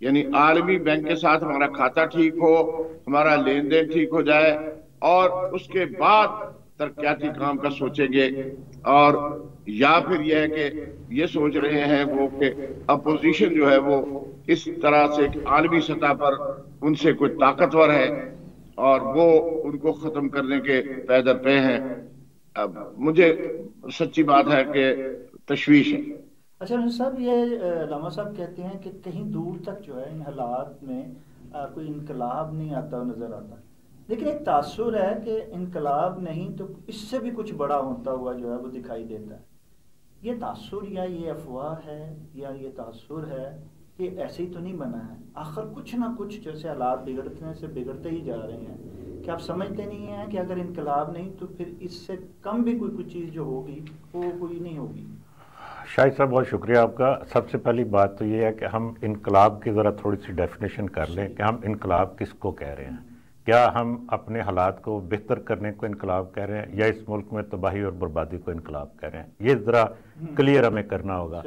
یعنی عالمی بینک کے ساتھ ہمارا کھاتا ٹھیک ہو، ہمارا لین دین ٹھیک ہو جائے، اور اس کے بعد ترقیاتی کام کا سوچیں گے. اور یا پھر یہ ہے کہ یہ سوچ رہے ہیں وہ کہ اپوزیشن جو ہے وہ اس طرح سے عالمی سطح پر ان سے کوئی طاقتور ہے اور وہ ان کو ختم کرنے کے پے در پے ہیں. اب مجھے سچی بات ہے کہ تشویش ہے. اچھا صاحب، یہ علامہ صاحب کہتے ہیں کہ کہیں دور تک جو ہے ان حالات میں کوئی انقلاب نہیں آتا نظر آتا، لیکن ایک تاثر ہے کہ انقلاب نہیں تو اس سے بھی کچھ بڑا ہوتا ہوا جو ہے وہ دکھائی دیتا ہے. یہ تاثر یا یہ افواہ ہے یا یہ تاثر ہے کہ ایسے ہی تو نہیں بنا ہے؟ آخر کچھ نہ کچھ جیسے حالات بگڑنے سے بگڑتے ہی جا رہے ہیں. کہ آپ سمجھتے نہیں ہیں کہ اگر انقلاب نہیں تو پھر اس سے کم بھی کوئی چیز جو ہوگی وہ کوئی نہیں ہوگی؟ شاہد صاحب بہت شکریہ آپ کا. سب سے پہلی بات تو یہ ہے کہ ہم انقلاب کی ذرا تھوڑی سی ڈیفینیشن کر لیں کہ ہم انقلاب کس کو کہہ رہے ہیں. کیا ہم اپنے حالات کو بہتر کرنے کو انقلاب کہہ رہے ہیں یا اس ملک میں تباہی اور بربادی کو انقلاب کہہ رہے ہیں؟ یہ ذرا کلیئر ہمیں کرنا ہوگا.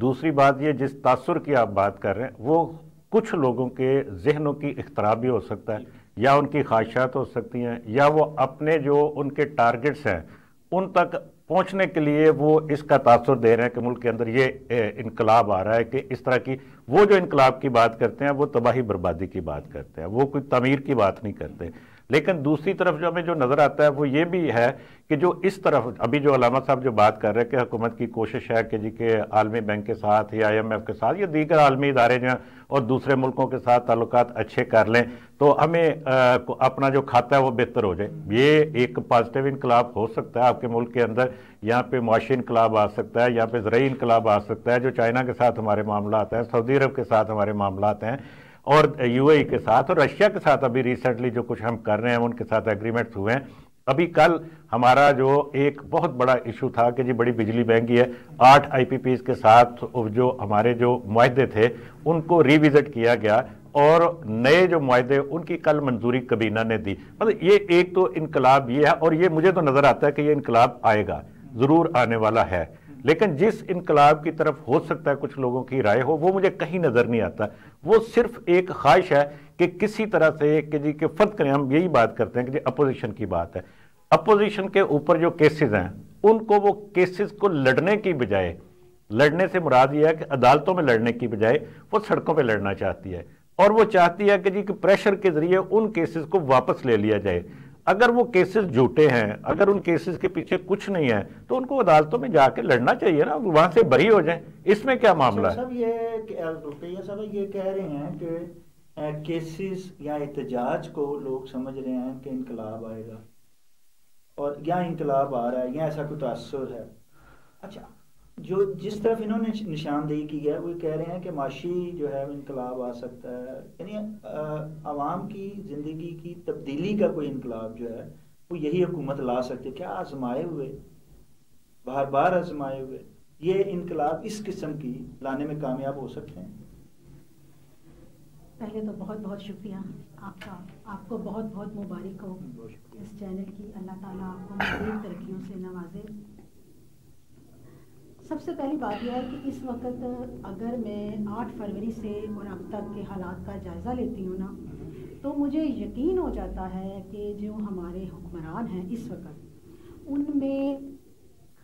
دوسری بات، یہ جس تاثر کی آپ بات کر رہے ہیں وہ کچھ لوگوں کے ذہنوں کی اختراع بھی ہو سکتا ہے، یا ان کی خواہشات ہو سکتی ہیں، یا وہ اپنے جو ان کے ٹارگٹس ہیں ان تک پہنچنے کے لیے وہ اس کا تاثر دے رہے ہیں کہ ملک کے اندر یہ انقلاب آ رہا ہے. کہ اس طرح کی وہ جو انقلاب کی بات کرتے ہیں وہ تباہی بربادی کی بات کرتے ہیں، وہ کوئی تعمیر کی بات نہیں کرتے. لیکن دوسری طرف جو ہمیں جو نظر آتا ہے وہ یہ بھی ہے کہ جو اس طرف ابھی جو علامہ صاحب جو بات کر رہے ہیں کہ حکومت کی کوشش ہے کہ جی کہ عالمی بینک کے ساتھ یا IMF کے ساتھ یا دیگر عالمی ادارے جو ہیں اور دوسرے ملکوں کے ساتھ تعلقات اچھے کر لیں تو ہمیں اپنا جو کھاتا ہے وہ بہتر ہو جائے. یہ ایک پازیٹیو انقلاب ہو سکتا ہے آپ کے ملک کے اندر. یہاں پہ معاشی انقلاب آ سکتا ہے، یہاں پہ زرعی انقلاب آ سکتا ہے. جو چائنا کے ساتھ ہمارے معاملات ہیں، سعودی عرب کے ساتھ ہمارے معاملات ہیں، اور UAE کے ساتھ اور رشیا کے ساتھ ابھی ریسنٹلی جو کچھ ہم کر رہے ہیں ان کے ساتھ ایگریمنٹس ہوئے ہیں. ابھی کل ہمارا جو ایک بہت بڑا ایشو تھا کہ جی بڑی بجلی مہنگی ہے، 8 IPPs کے ساتھ جو ہمارے جو معاہدے تھے ان کو ریوزٹ کیا گیا اور نئے جو معاہدے ان کی کل منظوری کابینہ نے دی. مطلب یہ ایک تو انقلاب یہ ہے، اور یہ مجھے تو نظر آتا ہے کہ یہ انقلاب آئے گا، ضرور آنے والا ہے. لیکن جس انقلاب کی طرف ہو سکتا ہے کچھ لوگوں کی رائے ہو وہ مجھے کہیں نظر نہیں آتا. وہ صرف ایک خواہش ہے کہ کسی طرح سے کہ جی کہ فرض کریں ہم یہی بات کرتے ہیں کہ جی اپوزیشن کی بات ہے، اپوزیشن کے اوپر جو کیسز ہیں ان کو وہ کیسز کو لڑنے کی بجائے، لڑنے سے مراد یہ ہے کہ عدالتوں میں لڑنے کی بجائے وہ سڑکوں پہ لڑنا چاہتی ہے، اور وہ چاہتی ہے کہ جی کہ پریشر کے ذریعے ان کیسز کو واپس لے لیا جائے. اگر وہ کیسز جھوٹے ہیں، اگر ان کیسز کے پیچھے کچھ نہیں ہے تو ان کو عدالتوں میں جا کے لڑنا چاہیے نا، وہاں سے بری ہو جائیں. اس میں کیا معاملہ ہے؟ صاحب یہ صاحب یہ کہہ رہے ہیں کہ کیسز یا احتجاج کو لوگ سمجھ رہے ہیں کہ انقلاب آئے گا، اور یا انقلاب آ رہا ہے یا ایسا کوئی تاثر ہے. اچھا، جو جس طرف انہوں نے نشاندہی کی ہے وہ کہہ رہے ہیں کہ معاشی جو ہے انقلاب آ سکتا ہے، یعنی عوام کی زندگی کی تبدیلی کا کوئی انقلاب جو ہے وہ یہی حکومت لا سکتی ہے. کیا آزمائے ہوئے، بار بار آزمائے ہوئے یہ انقلاب اس قسم کی لانے میں کامیاب ہو سکتے ہیں؟ پہلے تو بہت بہت شکریہ آپ کا، آپ کو بہت بہت مبارک ہو اس چینل کی. اللہ تعالیٰ آپ کو مزید ترقیوں سے نوازے. سب سے پہلی بات یہ ہے کہ اس وقت اگر میں 8 فروری سے اور اب تک کے حالات کا جائزہ لیتی ہوں نا تو مجھے یقین ہو جاتا ہے کہ جو ہمارے حکمران ہیں اس وقت ان میں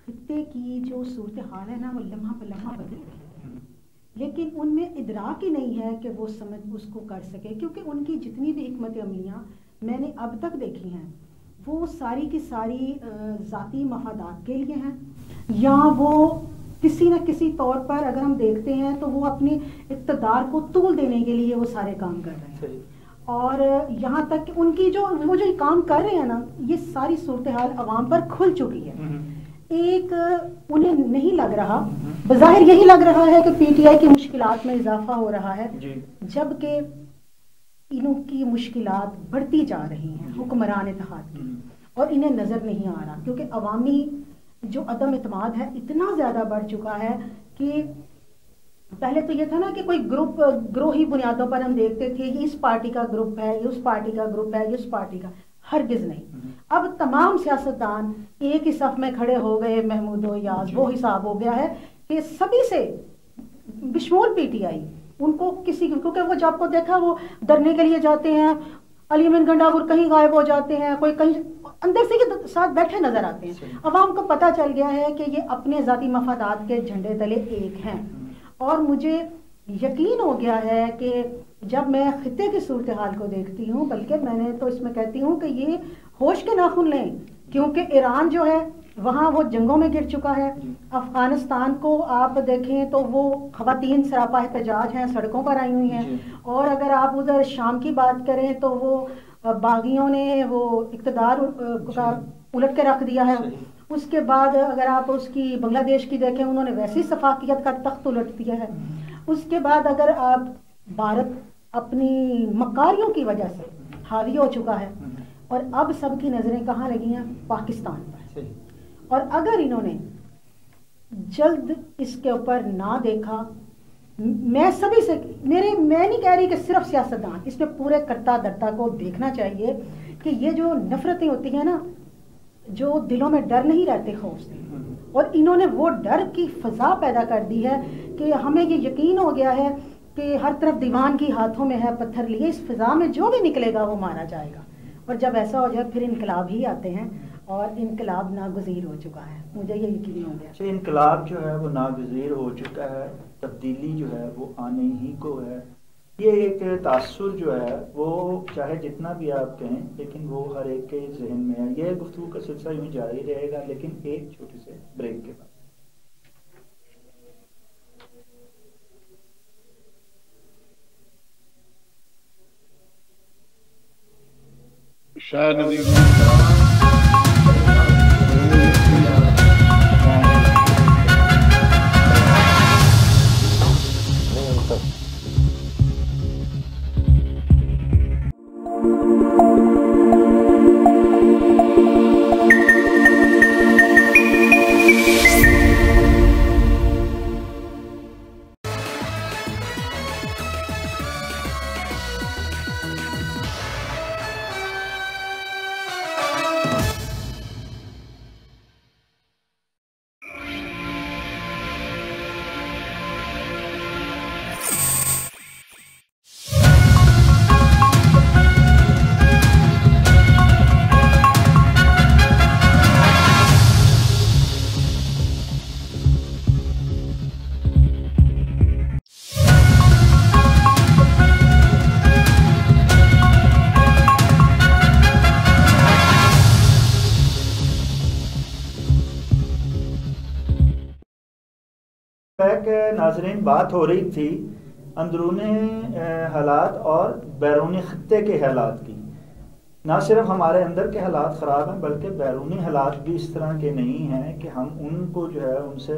خطے کی جو صورتحال ہے نا وہ لمحہ پہ لمحہ بدل رہی ہے، لیکن ان میں ادراک ہی نہیں ہے کہ وہ سمجھ اس کو کر سکے، کیونکہ ان کی جتنی بھی حکمت عملیاں میں نے اب تک دیکھی ہیں وہ ساری کی ساری ذاتی مفادات کے لیے ہیں، یا وہ کسی نہ کسی طور پر اگر ہم دیکھتے ہیں تو وہ اپنی اقتدار کو طول دینے کے لیے وہ سارے کام کر رہے ہیں. اور یہاں تک کہ ان کی جو وہ جو کام کر رہے ہیں نا یہ ساری صورتحال عوام پر کھل چکی ہے. ایک انہیں نہیں لگ رہا، بظاہر یہی لگ رہا ہے کہ PTI کی مشکلات میں اضافہ ہو رہا ہے، جبکہ انہوں کی مشکلات بڑھتی جا رہی ہیں حکمران اتحاد کی، اور انہیں نظر نہیں آ رہا کیونکہ عوامی جو عدم اعتماد ہے اتنا زیادہ بڑھ چکا ہے کہ پہلے تو یہ تھا نا کہ کوئی گروہی بنیادوں پر ہم دیکھتے تھے یہ اس پارٹی کا گروپ ہے، یہ اس پارٹی کا گروپ ہے، یہ اس پارٹی کا، ہرگز نہیں. اب تمام سیاستدان ایک ہی صف میں کھڑے ہو گئے، محمود و یاز وہ حساب ہو گیا ہے کہ سبھی سے بشمول PTI ان کو کسی، کیونکہ وہ جب کو دیکھا وہ دھرنے کے لیے جاتے ہیں، علی امین گنڈاپور کہیں غائب ہو جاتے ہیں، کوئی کہیں اندر سے کے ساتھ بیٹھے نظر آتے ہیں. عوام کو پتہ چل گیا ہے کہ یہ اپنے ذاتی مفادات کے جھنڈے تلے ایک ہیں. اور مجھے یقین ہو گیا ہے کہ جب میں خطے کی صورتحال کو دیکھتی ہوں، بلکہ میں نے تو اس میں کہتی ہوں کہ یہ ہوش کے ناخن لیں، کیونکہ ایران جو ہے وہاں وہ جنگوں میں گر چکا ہے. افغانستان کو آپ دیکھیں تو وہ خواتین سراپا احتجاج ہیں، سڑکوں پر آئی ہوئی ہیں. اور اگر آپ ادھر شام کی بات کریں تو وہ باغیوں نے وہ اقتدار الٹ کے رکھ دیا ہے. اس کے بعد اگر آپ اس کی بنگلہ دیش کی دیکھیں، انہوں نے ویسی سفاکیت کا تخت الٹ دیا ہے. اس کے بعد اگر آپ بھارت اپنی مکاریوں کی وجہ سے حاوی ہو چکا ہے، اور اب سب کی نظریں کہاں لگی ہیں؟ پاکستان پر. اور اگر انہوں نے جلد اس کے اوپر نہ دیکھا، میں سبھی سے میں نہیں کہہ رہی کہ صرف سیاستدان، اس میں پورے کرتا دھرتا کو دیکھنا چاہیے کہ یہ جو نفرتیں ہوتی ہیں نا، جو دلوں میں ڈر نہیں رہتے خوف سے، اور انہوں نے وہ ڈر کی فضا پیدا کر دی ہے کہ ہمیں یہ یقین ہو گیا ہے کہ ہر طرف دیوان کی ہاتھوں میں ہے پتھر لیے، اس فضا میں جو بھی نکلے گا وہ مارا جائے گا. اور جب ایسا ہو جائے پھر انقلاب ہی آتے ہیں، اور انقلاب ناگزیر ہو چکا ہے، مجھے یہ یقین ہو گیا. انقلاب جو ہے وہ ناگزیر ہو چکا ہے، تبدیلی جو ہے وہ آنے ہی کو ہے. یہ ایک تاثر جو ہے وہ چاہے جتنا بھی آپ کہیں، لیکن وہ ہر ایک کے ذہن میں ہے. یہ گفتگو کا سلسلہ یوں جاری رہے گا، لیکن ایک چھوٹے سے بریک کے بعد. شاید ناظرین، بات ہو رہی تھی اندرونی حالات اور بیرونی خطے کے حالات کی. نہ صرف ہمارے اندر کے حالات خراب ہیں، بلکہ بیرونی حالات بھی اس طرح کے نہیں ہیں کہ ہم ان کو جو ہے ان سے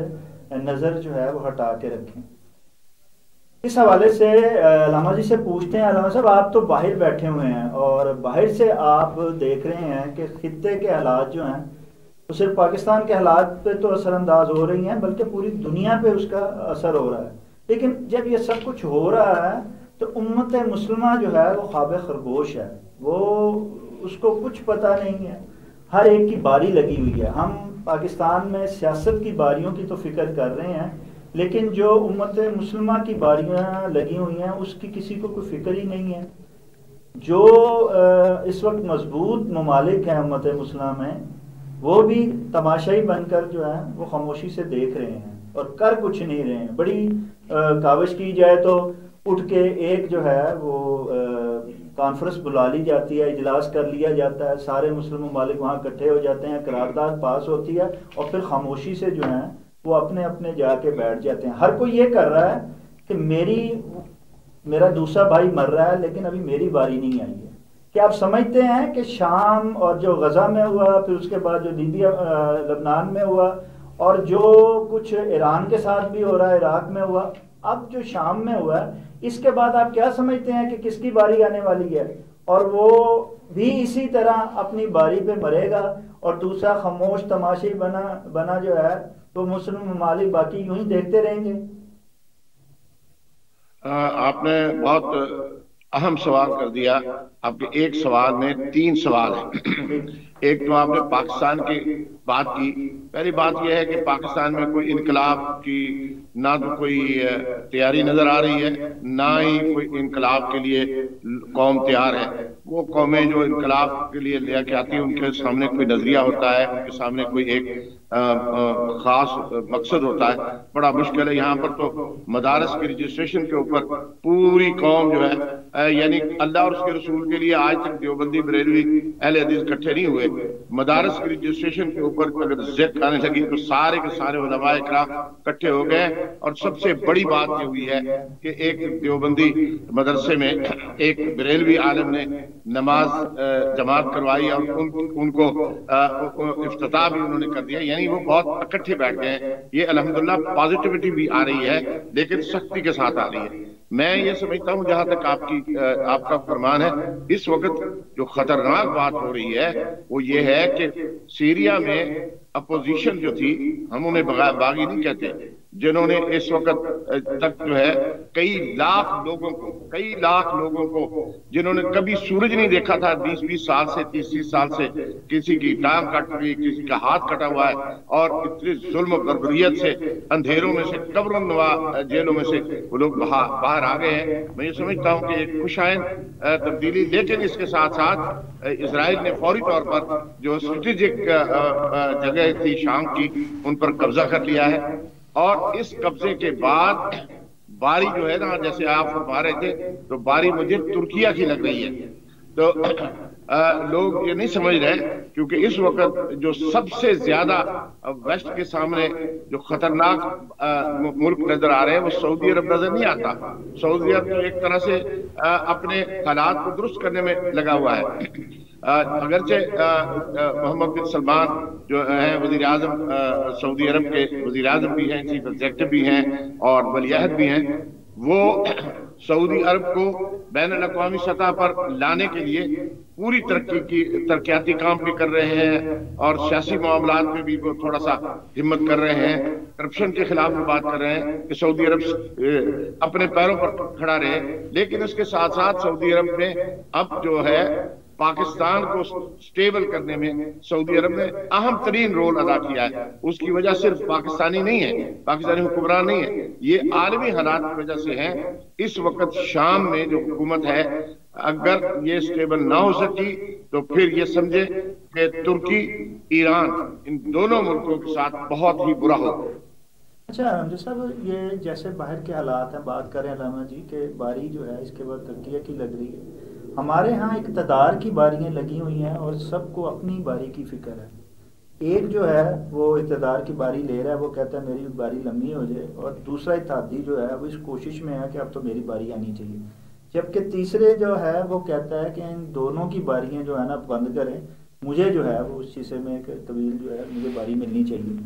نظر جو ہے وہ ہٹا کے رکھیں. اس حوالے سے علامہ جی سے پوچھتے ہیں. علامہ صاحب، آپ تو باہر بیٹھے ہوئے ہیں اور باہر سے آپ دیکھ رہے ہیں کہ خطے کے حالات جو ہیں وہ صرف پاکستان کے حالات پہ تو اثر انداز ہو رہی ہیں، بلکہ پوری دنیا پہ اس کا اثر ہو رہا ہے. لیکن جب یہ سب کچھ ہو رہا ہے تو امت مسلمہ جو ہے وہ خواب خرگوش ہے. وہ اس کو کچھ پتہ نہیں ہے، ہر ایک کی باری لگی ہوئی ہے. ہم پاکستان میں سیاست کی باریوں کی تو فکر کر رہے ہیں، لیکن جو امت مسلمہ کی باریاں لگی ہوئی ہیں اس کی کسی کو کوئی فکر ہی نہیں ہے. جو اس وقت مضبوط ممالک ہیں امت مسلمہ میں، وہ بھی تماشائی بن کر جو ہے وہ خاموشی سے دیکھ رہے ہیں اور کر کچھ نہیں رہے ہیں. بڑی کاوش کی جائے تو اٹھ کے ایک جو ہے وہ کانفرنس بلا لی جاتی ہے، اجلاس کر لیا جاتا ہے، سارے مسلم ممالک وہاں اکٹھے ہو جاتے ہیں، قرارداد پاس ہوتی ہے، اور پھر خاموشی سے جو ہے وہ اپنے اپنے جا کے بیٹھ جاتے ہیں. ہر کوئی یہ کر رہا ہے کہ میرا دوسرا بھائی مر رہا ہے لیکن ابھی میری باری نہیں آئی ہے. کہ آپ سمجھتے ہیں کہ شام اور جو غزہ میں ہوا، پھر اس کے بعد جو لیبیا لبنان میں ہوا، اور جو کچھ ایران کے ساتھ بھی ہو رہا ہے، عراق میں ہوا، اب جو شام میں ہوا ہے، اس کے بعد آپ کیا سمجھتے ہیں کہ کس کی باری آنے والی ہے؟ اور وہ بھی اسی طرح اپنی باری پہ مرے گا، اور دوسرا خاموش تماشائی بنا جو ہے تو مسلم ممالک باقی یوں ہی دیکھتے رہیں گے. آپ نے بہت اہم سوال کر دیا. آپ کے ایک سوال میں 3 سوال ہیں. ایک تو آپ نے پاکستان کی بات کی. پہلی بات یہ ہے کہ پاکستان میں کوئی انقلاب کی نہ تو کوئی تیاری نظر آ رہی ہے، نہ ہی کوئی انقلاب کے لیے قوم تیار ہے. وہ قومیں جو انقلاب کے لیے لے کے آتی ہیں ان کے سامنے کوئی نظریہ ہوتا ہے، ان کے سامنے کوئی ایک خاص مقصد ہوتا ہے. بڑا مشکل ہے. یہاں پر تو مدارس کی رجسٹریشن کے اوپر پوری قوم جو ہے، یعنی اللہ اور اس کے رسول کے لیے آج تک دیوبندی بریلوی اہل حدیث اکٹھے نہیں ہوئے. مدارس کی رجسٹریشن کے اوپر اگر ضد آنے لگی تو سارے کے سارے علماء اکرام اکٹھے ہو گئے. اور سب سے بڑی بات یہ ہوئی ہے کہ ایک دیوبندی مدرسے میں ایک بریلوی عالم نے نماز جماعت کروائی اور ان کو افتتاح بھی انہوں نے کر دیا. یعنی وہ بہت اکٹھے بیٹھ گئے ہیں. یہ الحمدللہ پازیٹیوٹی بھی آ رہی ہے لیکن سختی کے ساتھ آ رہی ہے. میں یہ سمجھتا ہوں جہاں تک آپ کا فرمان ہے، اس وقت جو خطرناک بات ہو رہی ہے وہ یہ ہے کہ سیریا میں اپوزیشن جو تھی، ہم انہیں باغی نہیں کہتے، جنہوں نے اس وقت تک جو ہے کئی لاکھ لوگوں کو جنہوں نے کبھی سورج نہیں دیکھا تھا 20 سال سے 30 سال سے، کسی کی ٹانگ کٹ گئی، کسی کا ہاتھ کٹا ہوا ہے، اور اتنے ظلم و بربریت سے اندھیروں میں سے قبروں نوا جیلوں میں سے وہ لوگ باہر آ گئے ہیں. میں یہ سمجھتا ہوں کہ ایک خوشائن تبدیلی، لیکن اس کے ساتھ ساتھ اسرائیل نے فوری طور پر جو اسٹریٹجک جگہ تھی شام کی ان پر قبضہ کر لیا ہے. اور اس قبضے کے بعد باری جو ہے نا، جیسے آپ فرما رہے تھے، تو باری مجھے ترکیہ کی لگ رہی ہے. تو لوگ یہ نہیں سمجھ رہے کیونکہ اس وقت جو سب سے زیادہ ویسٹ کے سامنے جو خطرناک ملک نظر آ رہے ہیں وہ سعودی عرب نظر نہیں آتا. سعودی عرب تو ایک طرح سے اپنے حالات کو درست کرنے میں لگا ہوا ہے. اگرچہ محمد بن سلمان جو ہیں وزیر اعظم سعودی عرب کے وزیر اعظم بھی ہیں، چیف ایگزیکٹو بھی ہیں اور ولی عہد بھی ہیں، وہ سعودی عرب کو بین الاقوامی سطح پر لانے کے لیے پوری ترقیاتی کام بھی کر رہے ہیں اور سیاسی معاملات میں بھی وہ تھوڑا سا ہمت کر رہے ہیں. کرپشن کے خلاف بھی بات کر رہے ہیں کہ سعودی عرب اپنے پیروں پر کھڑا رہے. لیکن اس کے ساتھ ساتھ سعودی عرب نے اب جو ہے پاکستان کو سٹیبل کرنے میں سعودی عرب نے اہم ترین رول ادا کیا ہے. اس کی وجہ صرف پاکستانی نہیں ہے، پاکستانی حکمران نہیں ہے، یہ عالمی حالات کی وجہ سے ہے. اس وقت شام میں جو حکومت ہے اگر یہ سٹیبل نہ ہو سکی تو پھر یہ سمجھے کہ ترکی ایران ان دونوں ملکوں کے ساتھ بہت ہی برا ہوگا. اچھا امجد صاحب، یہ جیسے باہر کے حالات ہیں، بات کریں علامہ جی کہ باری جو ہے اس کے بعد ترکیہ کی لگ رہی ہے. ہمارے ہاں اقتدار کی باریاں لگی ہوئی ہیں اور سب کو اپنی باری کی فکر ہے. ایک جو ہے وہ اقتدار کی باری لے رہا ہے، وہ کہتا ہے میری باری لمبی ہو جائے، اور دوسرا اتحادی جو ہے وہ اس کوشش میں ہے کہ اب تو میری باری آنی چاہیے. جبکہ تیسرے جو ہے وہ کہتا ہے کہ ان دونوں کی باریاں جو ہے نا بند کریں، مجھے جو ہے وہ اس شیشے میں طویل جو ہے مجھے باری ملنی چاہیے.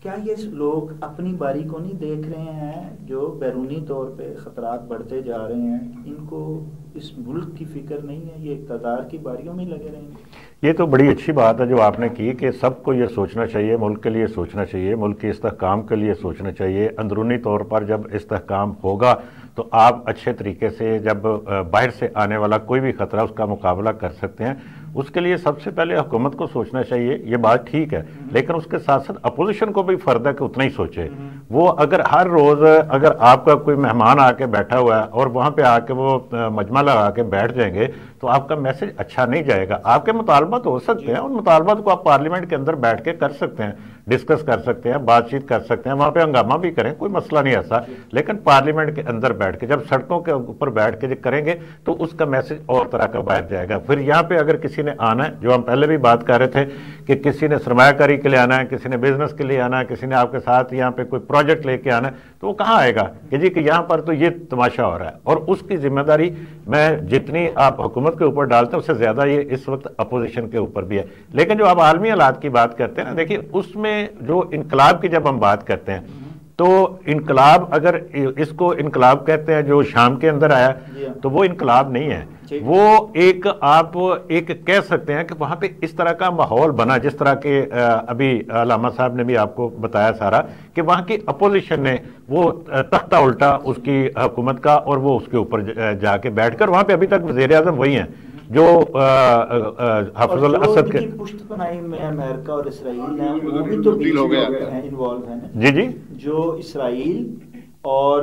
کیا یہ لوگ اپنی باری کو نہیں دیکھ رہے ہیں؟ جو بیرونی طور پہ خطرات بڑھتے جا رہے ہیں، ان کو اس ملک کی فکر نہیں ہے، یہ اقتدار کی باریوں میں لگے رہے ہیں. یہ تو بڑی اچھی بات ہے جو آپ نے کی کہ سب کو یہ سوچنا چاہیے، ملک کے لیے سوچنا چاہیے، ملک کے استحکام کے لیے سوچنا چاہیے. اندرونی طور پر جب استحکام ہوگا تو آپ اچھے طریقے سے جب باہر سے آنے والا کوئی بھی خطرہ اس کا مقابلہ کر سکتے ہیں. اس کے لیے سب سے پہلے حکومت کو سوچنا چاہیے، یہ بات ٹھیک ہے، لیکن اس کے ساتھ ساتھ اپوزیشن کو بھی فرض ہے کہ اتنا ہی سوچے. وہ اگر ہر روز اگر آپ کا کوئی مہمان آ کے بیٹھا ہوا ہے اور وہاں پہ آ کے وہ مجمع لگا کے بیٹھ جائیں گے تو آپ کا میسج اچھا نہیں جائے گا. آپ کے مطالبات ہو سکتے ہیں، ان مطالبات کو آپ پارلیمنٹ کے اندر بیٹھ کے کر سکتے ہیں، ڈسکس کر سکتے ہیں، بات چیت کر سکتے ہیں، وہاں پہ ہنگامہ بھی کریں، کوئی مسئلہ نہیں ایسا. لیکن پارلیمنٹ کے اندر بیٹھ کے جب سڑکوں کے اوپر بیٹھ کے کریں گے تو اس کا میسج اور طرح کا باہر جائے گا. پھر یہاں پہ اگر کسی نے آنا ہے، جو ہم پہلے بھی بات کر رہے تھے کہ کسی نے سرمایہ کاری کے لیے آنا ہے، کسی نے بزنس کے لیے آنا ہے، کسی نے آپ کے ساتھ یہاں پہ کوئی پروجیکٹ لے کے آنا ہے، تو وہ کہاں آئے گا کہ جی کہ یہاں پر تو یہ تماشا ہو رہا ہے. اور اس کی ذمہ داری میں جتنی آپ حکومت کے اوپر ڈالتے ہیں اس سے زیادہ یہ اس وقت اپوزیشن کے اوپر بھی ہے. لیکن جو آپ عالمی حالات کی بات کرتے ہیں نا، دیکھیے اس میں جو انقلاب کی جب ہم بات کرتے ہیں تو انقلاب اگر اس کو انقلاب کہتے ہیں جو شام کے اندر آیا تو وہ انقلاب نہیں ہے، وہ ایک آپ ایک کہہ سکتے ہیں کہ وہاں پہ اس طرح کا ماحول بنا جس طرح کے ابھی علامہ صاحب نے بھی آپ کو بتایا سارا کہ وہاں کی اپوزیشن نے وہ تختہ الٹا اس کی حکومت کا اور وہ اس کے اوپر جا کے بیٹھ کر وہاں پہ ابھی تک وزیر اعظم وہی ہیں جو حافظ الاسد کے پشت پناہی میں امریکہ اور اسرائیل ہیں وہ بھی تو بیچ میں انوالو ہیں جی جی جو اسرائیل اور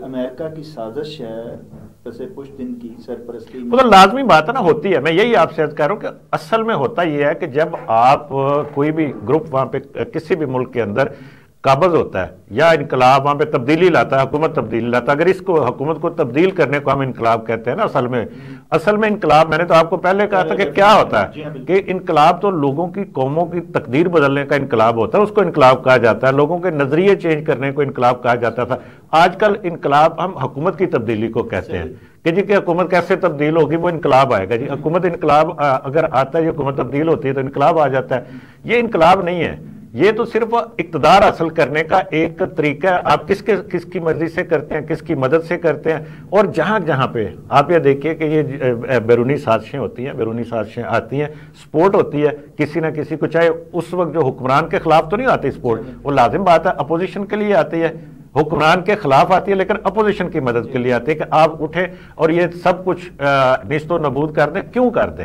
امریکہ کی سازش ہے پس پشت ان کی سرپرستی میں، وہ تو لازمی بات ہے نا، ہوتی ہے. میں یہی آپ سے عرض کر رہا ہوں کہ اصل میں ہوتا یہ ہے کہ جب آپ کوئی بھی گروپ وہاں پہ کسی بھی ملک کے اندر قابض ہوتا ہے یا انقلاب وہاں پہ تبدیلی لاتا ہے، حکومت تبدیلی لاتا ہے، اگر اس کو حکومت کو تبدیل کرنے کو ہم انقلاب کہتے ہیں نا، اصل میں انقلاب میں نے تو آپ کو پہلے کہا تھا کہ کیا ہوتا ہے کہ انقلاب تو لوگوں کی قوموں کی تقدیر بدلنے کا انقلاب ہوتا ہے، اس کو انقلاب کہا جاتا ہے، لوگوں کے نظریے چینج کرنے کو انقلاب کہا جاتا تھا. آج کل انقلاب ہم حکومت کی تبدیلی کو کہتے ہیں کہ جی کہ حکومت کیسے تبدیل ہوگی، وہ انقلاب آئے گا جی. حکومت انقلاب اگر آتا ہے، یہ حکومت تبدیل ہوتی ہے تو انقلاب آ جاتا ہے. یہ انقلاب نہیں ہے، یہ تو صرف اقتدار حاصل کرنے کا ایک طریقہ ہے. آپ کس کی مرضی سے کرتے ہیں، کس کی مدد سے کرتے ہیں. اور جہاں پہ آپ یہ دیکھیے کہ یہ بیرونی سازشیں ہوتی ہیں، بیرونی سازشیں آتی ہیں، سپورٹ ہوتی ہے کسی نہ کسی کو، چاہے اس وقت جو حکمران کے خلاف تو نہیں آتی سپورٹ، وہ لازم بات ہے اپوزیشن کے لیے آتی ہے، حکمران کے خلاف آتی ہے لیکن اپوزیشن کی مدد کے لیے آتی ہے کہ آپ اٹھیں اور یہ سب کچھ نیست و نابود کر دیں. کیوں کر دیں؟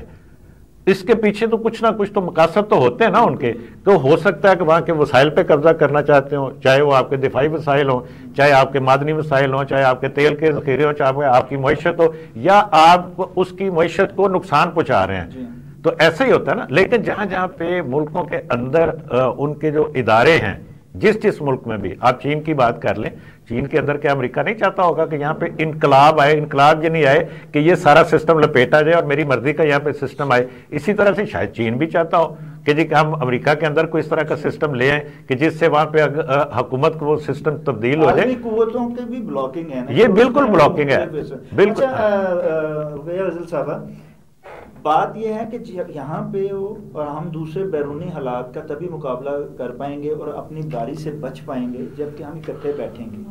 اس کے پیچھے تو کچھ نہ کچھ تو مقاصد تو ہوتے ہیں نا ان کے. تو ہو سکتا ہے کہ وہاں کے وسائل پہ قبضہ کرنا چاہتے ہوں، چاہے وہ آپ کے دفاعی وسائل ہوں، چاہے آپ کے معدنی وسائل ہوں، چاہے آپ کے تیل کے ذخیرے ہوں، چاہے آپ کی معیشت ہو، یا آپ اس کی معیشت کو نقصان پہنچا رہے ہیں. تو ایسا ہی ہوتا ہے نا. لیکن جہاں پہ ملکوں کے اندر ان کے جو ادارے ہیں، جس ملک میں بھی آپ چین کی بات کر لیں، چین کے اندر کیا امریکہ نہیں چاہتا ہوگا کہ یہاں پہ انقلاب آئے؟ انقلاب یہ نہیں آئے کہ یہ سارا سسٹم لپیٹا جائے اور میری مرضی کا یہاں پہ سسٹم آئے. اسی طرح سے شاید چین بھی چاہتا ہو کہ جی کہ ہم امریکہ کے اندر کوئی اس طرح کا سسٹم لے آئیں کہ جس سے وہاں پہ حکومت کو وہ سسٹم تبدیل ہو جائے. قوتوں کی بھی بلاکنگ ہے، یہ بالکل بلاکنگ ہے. بالکل. بات یہ ہے کہ یہاں پہ اور ہم دوسرے بیرونی حالات کا تبھی مقابلہ کر پائیں گے اور اپنی باری سے بچ پائیں گے جبکہ ہم اکٹھے بیٹھیں گے.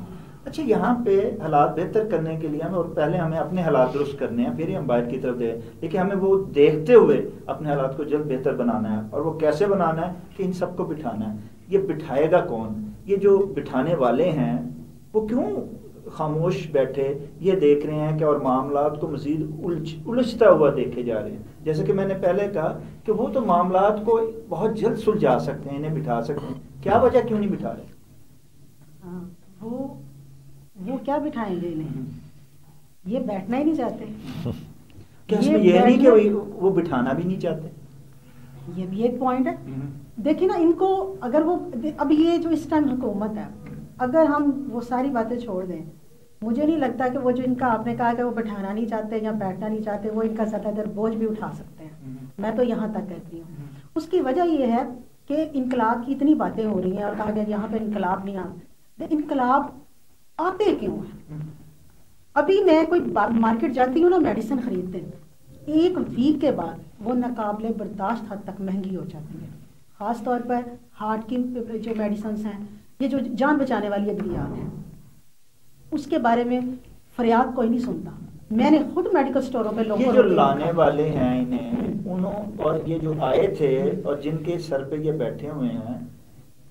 اچھا، یہاں پہ حالات بہتر کرنے کے لیے اور پہلے ہمیں اپنے حالات درست کرنے ہیں، پھر ہی ہم باہر کی طرف دیں، لیکن ہمیں وہ دیکھتے ہوئے اپنے حالات کو جلد بہتر بنانا ہے. اور وہ کیسے بنانا ہے کہ ان سب کو بٹھانا ہے. یہ بٹھائے گا کون؟ یہ جو بٹھانے والے ہیں وہ کیوں خاموش بیٹھے یہ دیکھ رہے ہیں کہ اور معاملات کو مزید الجھتا ہوا دیکھے جا رہے ہیں؟ جیسے کہ میں نے پہلے کہا کہ وہ تو معاملات کو بہت جلد سلجھا سکتے ہیں، انہیں بٹھا سکتے ہیں. کیا وجہ کیوں نہیں بٹھا رہے؟ وہ کیا بٹھائیں گے انہیں؟ یہ بیٹھنا ہی نہیں چاہتے. کیا اس میں یہ نہیں کہ وہ بٹھانا بھی نہیں چاہتے؟ یہ بھی ایک پوائنٹ ہے. دیکھیں نا، ان کو اگر وہ اب یہ جو اس ٹائم حکومت ہے، اگر ہم وہ ساری باتیں چھوڑ دیں، مجھے نہیں لگتا کہ وہ جو ان کا آپ نے کہا کہ وہ بٹھانا نہیں چاہتے یا بیٹھنا نہیں چاہتے، وہ ان کا زیادہ تر بوجھ بھی اٹھا سکتے ہیں. میں تو یہاں تک کہتی ہوں. اس کی وجہ یہ ہے کہ انقلاب کی اتنی باتیں ہو رہی ہیں اور کہا گیا یہاں پہ انقلاب نہیں آتے. انقلاب آتے کیوں ہیں؟ ابھی میں کوئی مارکیٹ جاتی ہوں نا، میڈیسن خریدتے ہیں، ایک ویک کے بعد وہ ناقابل برداشت حد تک مہنگی ہو جاتی ہے. خاص طور پر ہارٹ کی جو میڈیسنس ہیں، یہ جو جان بچانے والی ادویات ہیں، اس کے بارے میں فریاد کوئی نہیں سنتا. میں نے خود میڈیکل سٹوروں پہ لوگوں جو لانے والے ہیں انہیں اور یہ جو آئے تھے اور جن کے سر پہ یہ بیٹھے ہوئے ہیں،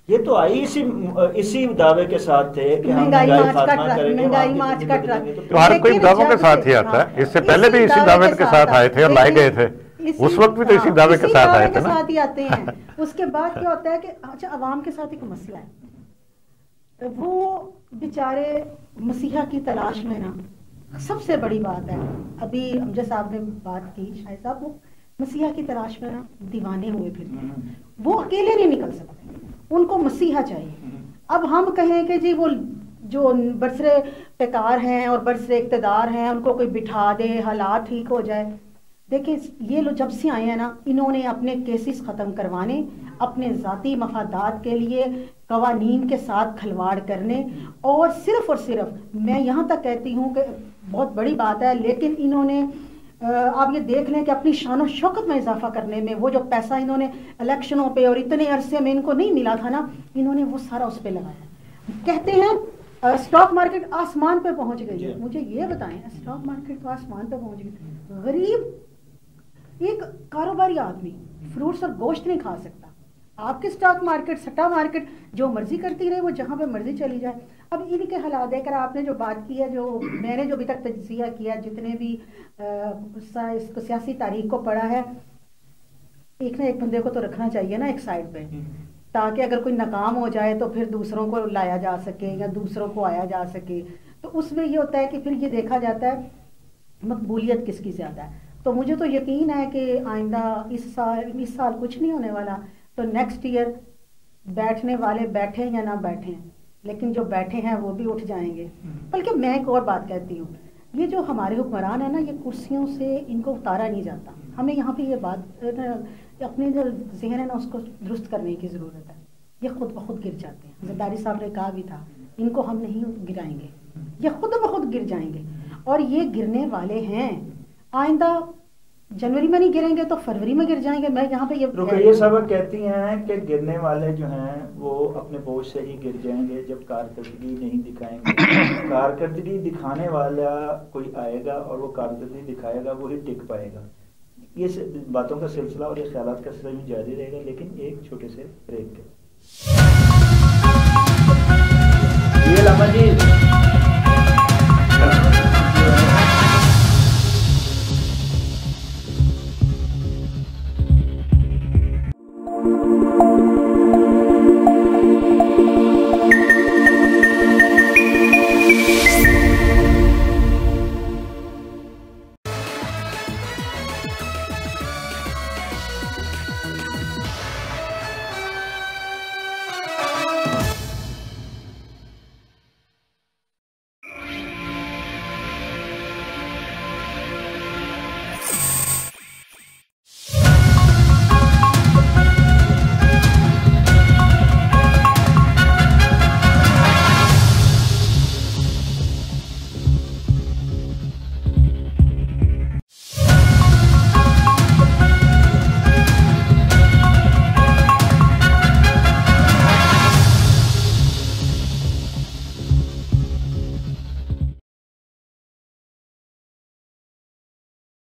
یہ تو آئی اسی دعوے کے ساتھ تھے کہ مہنگائی مارچ کا ٹرک. تو ہر کوئی دعووں کے ساتھ ہی آتا ہے. اس سے پہلے بھی اسی دعوے کے ساتھ آئے تھے اور لائے گئے تھے. اس وقت بھی تو اسی دعوے کے ساتھ آئے تھے نا. ساتھ ہی آتے ہیں. اس کے بعد کیا ہوتا ہے کہ اچھا عوام کے ساتھ ایک مسئلہ ہے، وہ بیچارے مسیحا کی تلاش میں نا، سب سے بڑی بات ہے ابھی امجد صاحب نے بات کی، شاہد صاحب، وہ مسیحا کی تلاش میں نا دیوانے ہوئے پھرتے ہیں. وہ اکیلے نہیں نکل سکتے، ان کو مسیحا چاہیے. اب ہم کہیں کہ جی وہ جو برسرے پیکار ہیں اور برسرے اقتدار ہیں ان کو کوئی بٹھا دے، حالات ٹھیک ہو جائے. دیکھیں یہ لوگ جب سے آئے ہیں نا، انہوں نے اپنے کیسز ختم کروانے، اپنے ذاتی مفادات کے لیے قوانین کے ساتھ کھلواڑ کرنے، اور صرف میں یہاں تک کہتی ہوں کہ بہت بڑی بات ہے، لیکن انہوں نے آپ یہ دیکھ لیں کہ اپنی شان و شوکت میں اضافہ کرنے میں وہ جو پیسہ انہوں نے الیکشنوں پہ اور اتنے عرصے میں ان کو نہیں ملا تھا نا، انہوں نے وہ سارا اس پہ لگایا. کہتے ہیں اسٹاک مارکیٹ آسمان پہ پہنچ گئی ہے. مجھے یہ بتائیں اسٹاک مارکیٹ تو آسمان پہ پہنچ گئی, غریب ایک کاروباری آدمی فروٹس اور گوشت نہیں کھا سکتا. آپ کے اسٹاک مارکیٹ سٹا مارکیٹ جو مرضی کرتی رہے, وہ جہاں پہ مرضی چلی جائے. اب ان کے حالات دیکھ کر آپ نے جو بات کی ہے, جو میں نے جو ابھی تک تجزیہ کیا, جتنے بھی سیاسی تاریخ کو پڑھا ہے, ایک نہ ایک بندے کو تو رکھنا چاہیے نا ایک سائڈ پہ, تاکہ اگر کوئی ناکام ہو جائے تو پھر دوسروں کو لایا جا سکے یا دوسروں کو آیا جا سکے. تو اس میں یہ ہوتا ہے کہ پھر یہ دیکھا جاتا ہے مقبولیت کس کی زیادہ ہے. تو مجھے تو یقین ہے کہ آئندہ اس سال کچھ نہیں ہونے والا, تو نیکسٹ ایئر بیٹھنے والے بیٹھیں یا نہ بیٹھیں, لیکن جو بیٹھے ہیں وہ بھی اٹھ جائیں گے. بلکہ میں ایک اور بات کہتی ہوں, یہ جو ہمارے حکمران ہیں نا, یہ کرسیوں سے ان کو اتارا نہیں جاتا. ہمیں یہاں پہ یہ بات اپنے جو ذہن ہے نا اس کو درست کرنے کی ضرورت ہے. یہ خود بخود گر جاتے ہیں. زرداری صاحب نے کہا بھی تھا ان کو ہم نہیں گرائیں گے, یہ خود بخود گر جائیں گے. اور یہ گرنے والے ہیں, آئندہ جنوری میں نہیں گریں گے تو فروری میں گر جائیں گے. میں یہاں پہ یہ سبق کہتی ہیں کہ گرنے والے جو ہیں وہ اپنے بوجھ سے ہی گر جائیں گے جب کارکردگی نہیں دکھائیں گے. کارکردگی دکھانے والا کوئی آئے گا اور وہ کارکردگی دکھائے گا, وہی ٹک پائے گا. یہ باتوں کا سلسلہ اور یہ خیالات کا سلسلہ جاری رہے گا, لیکن ایک چھوٹے سے بریک کے. یہ لمحہ جی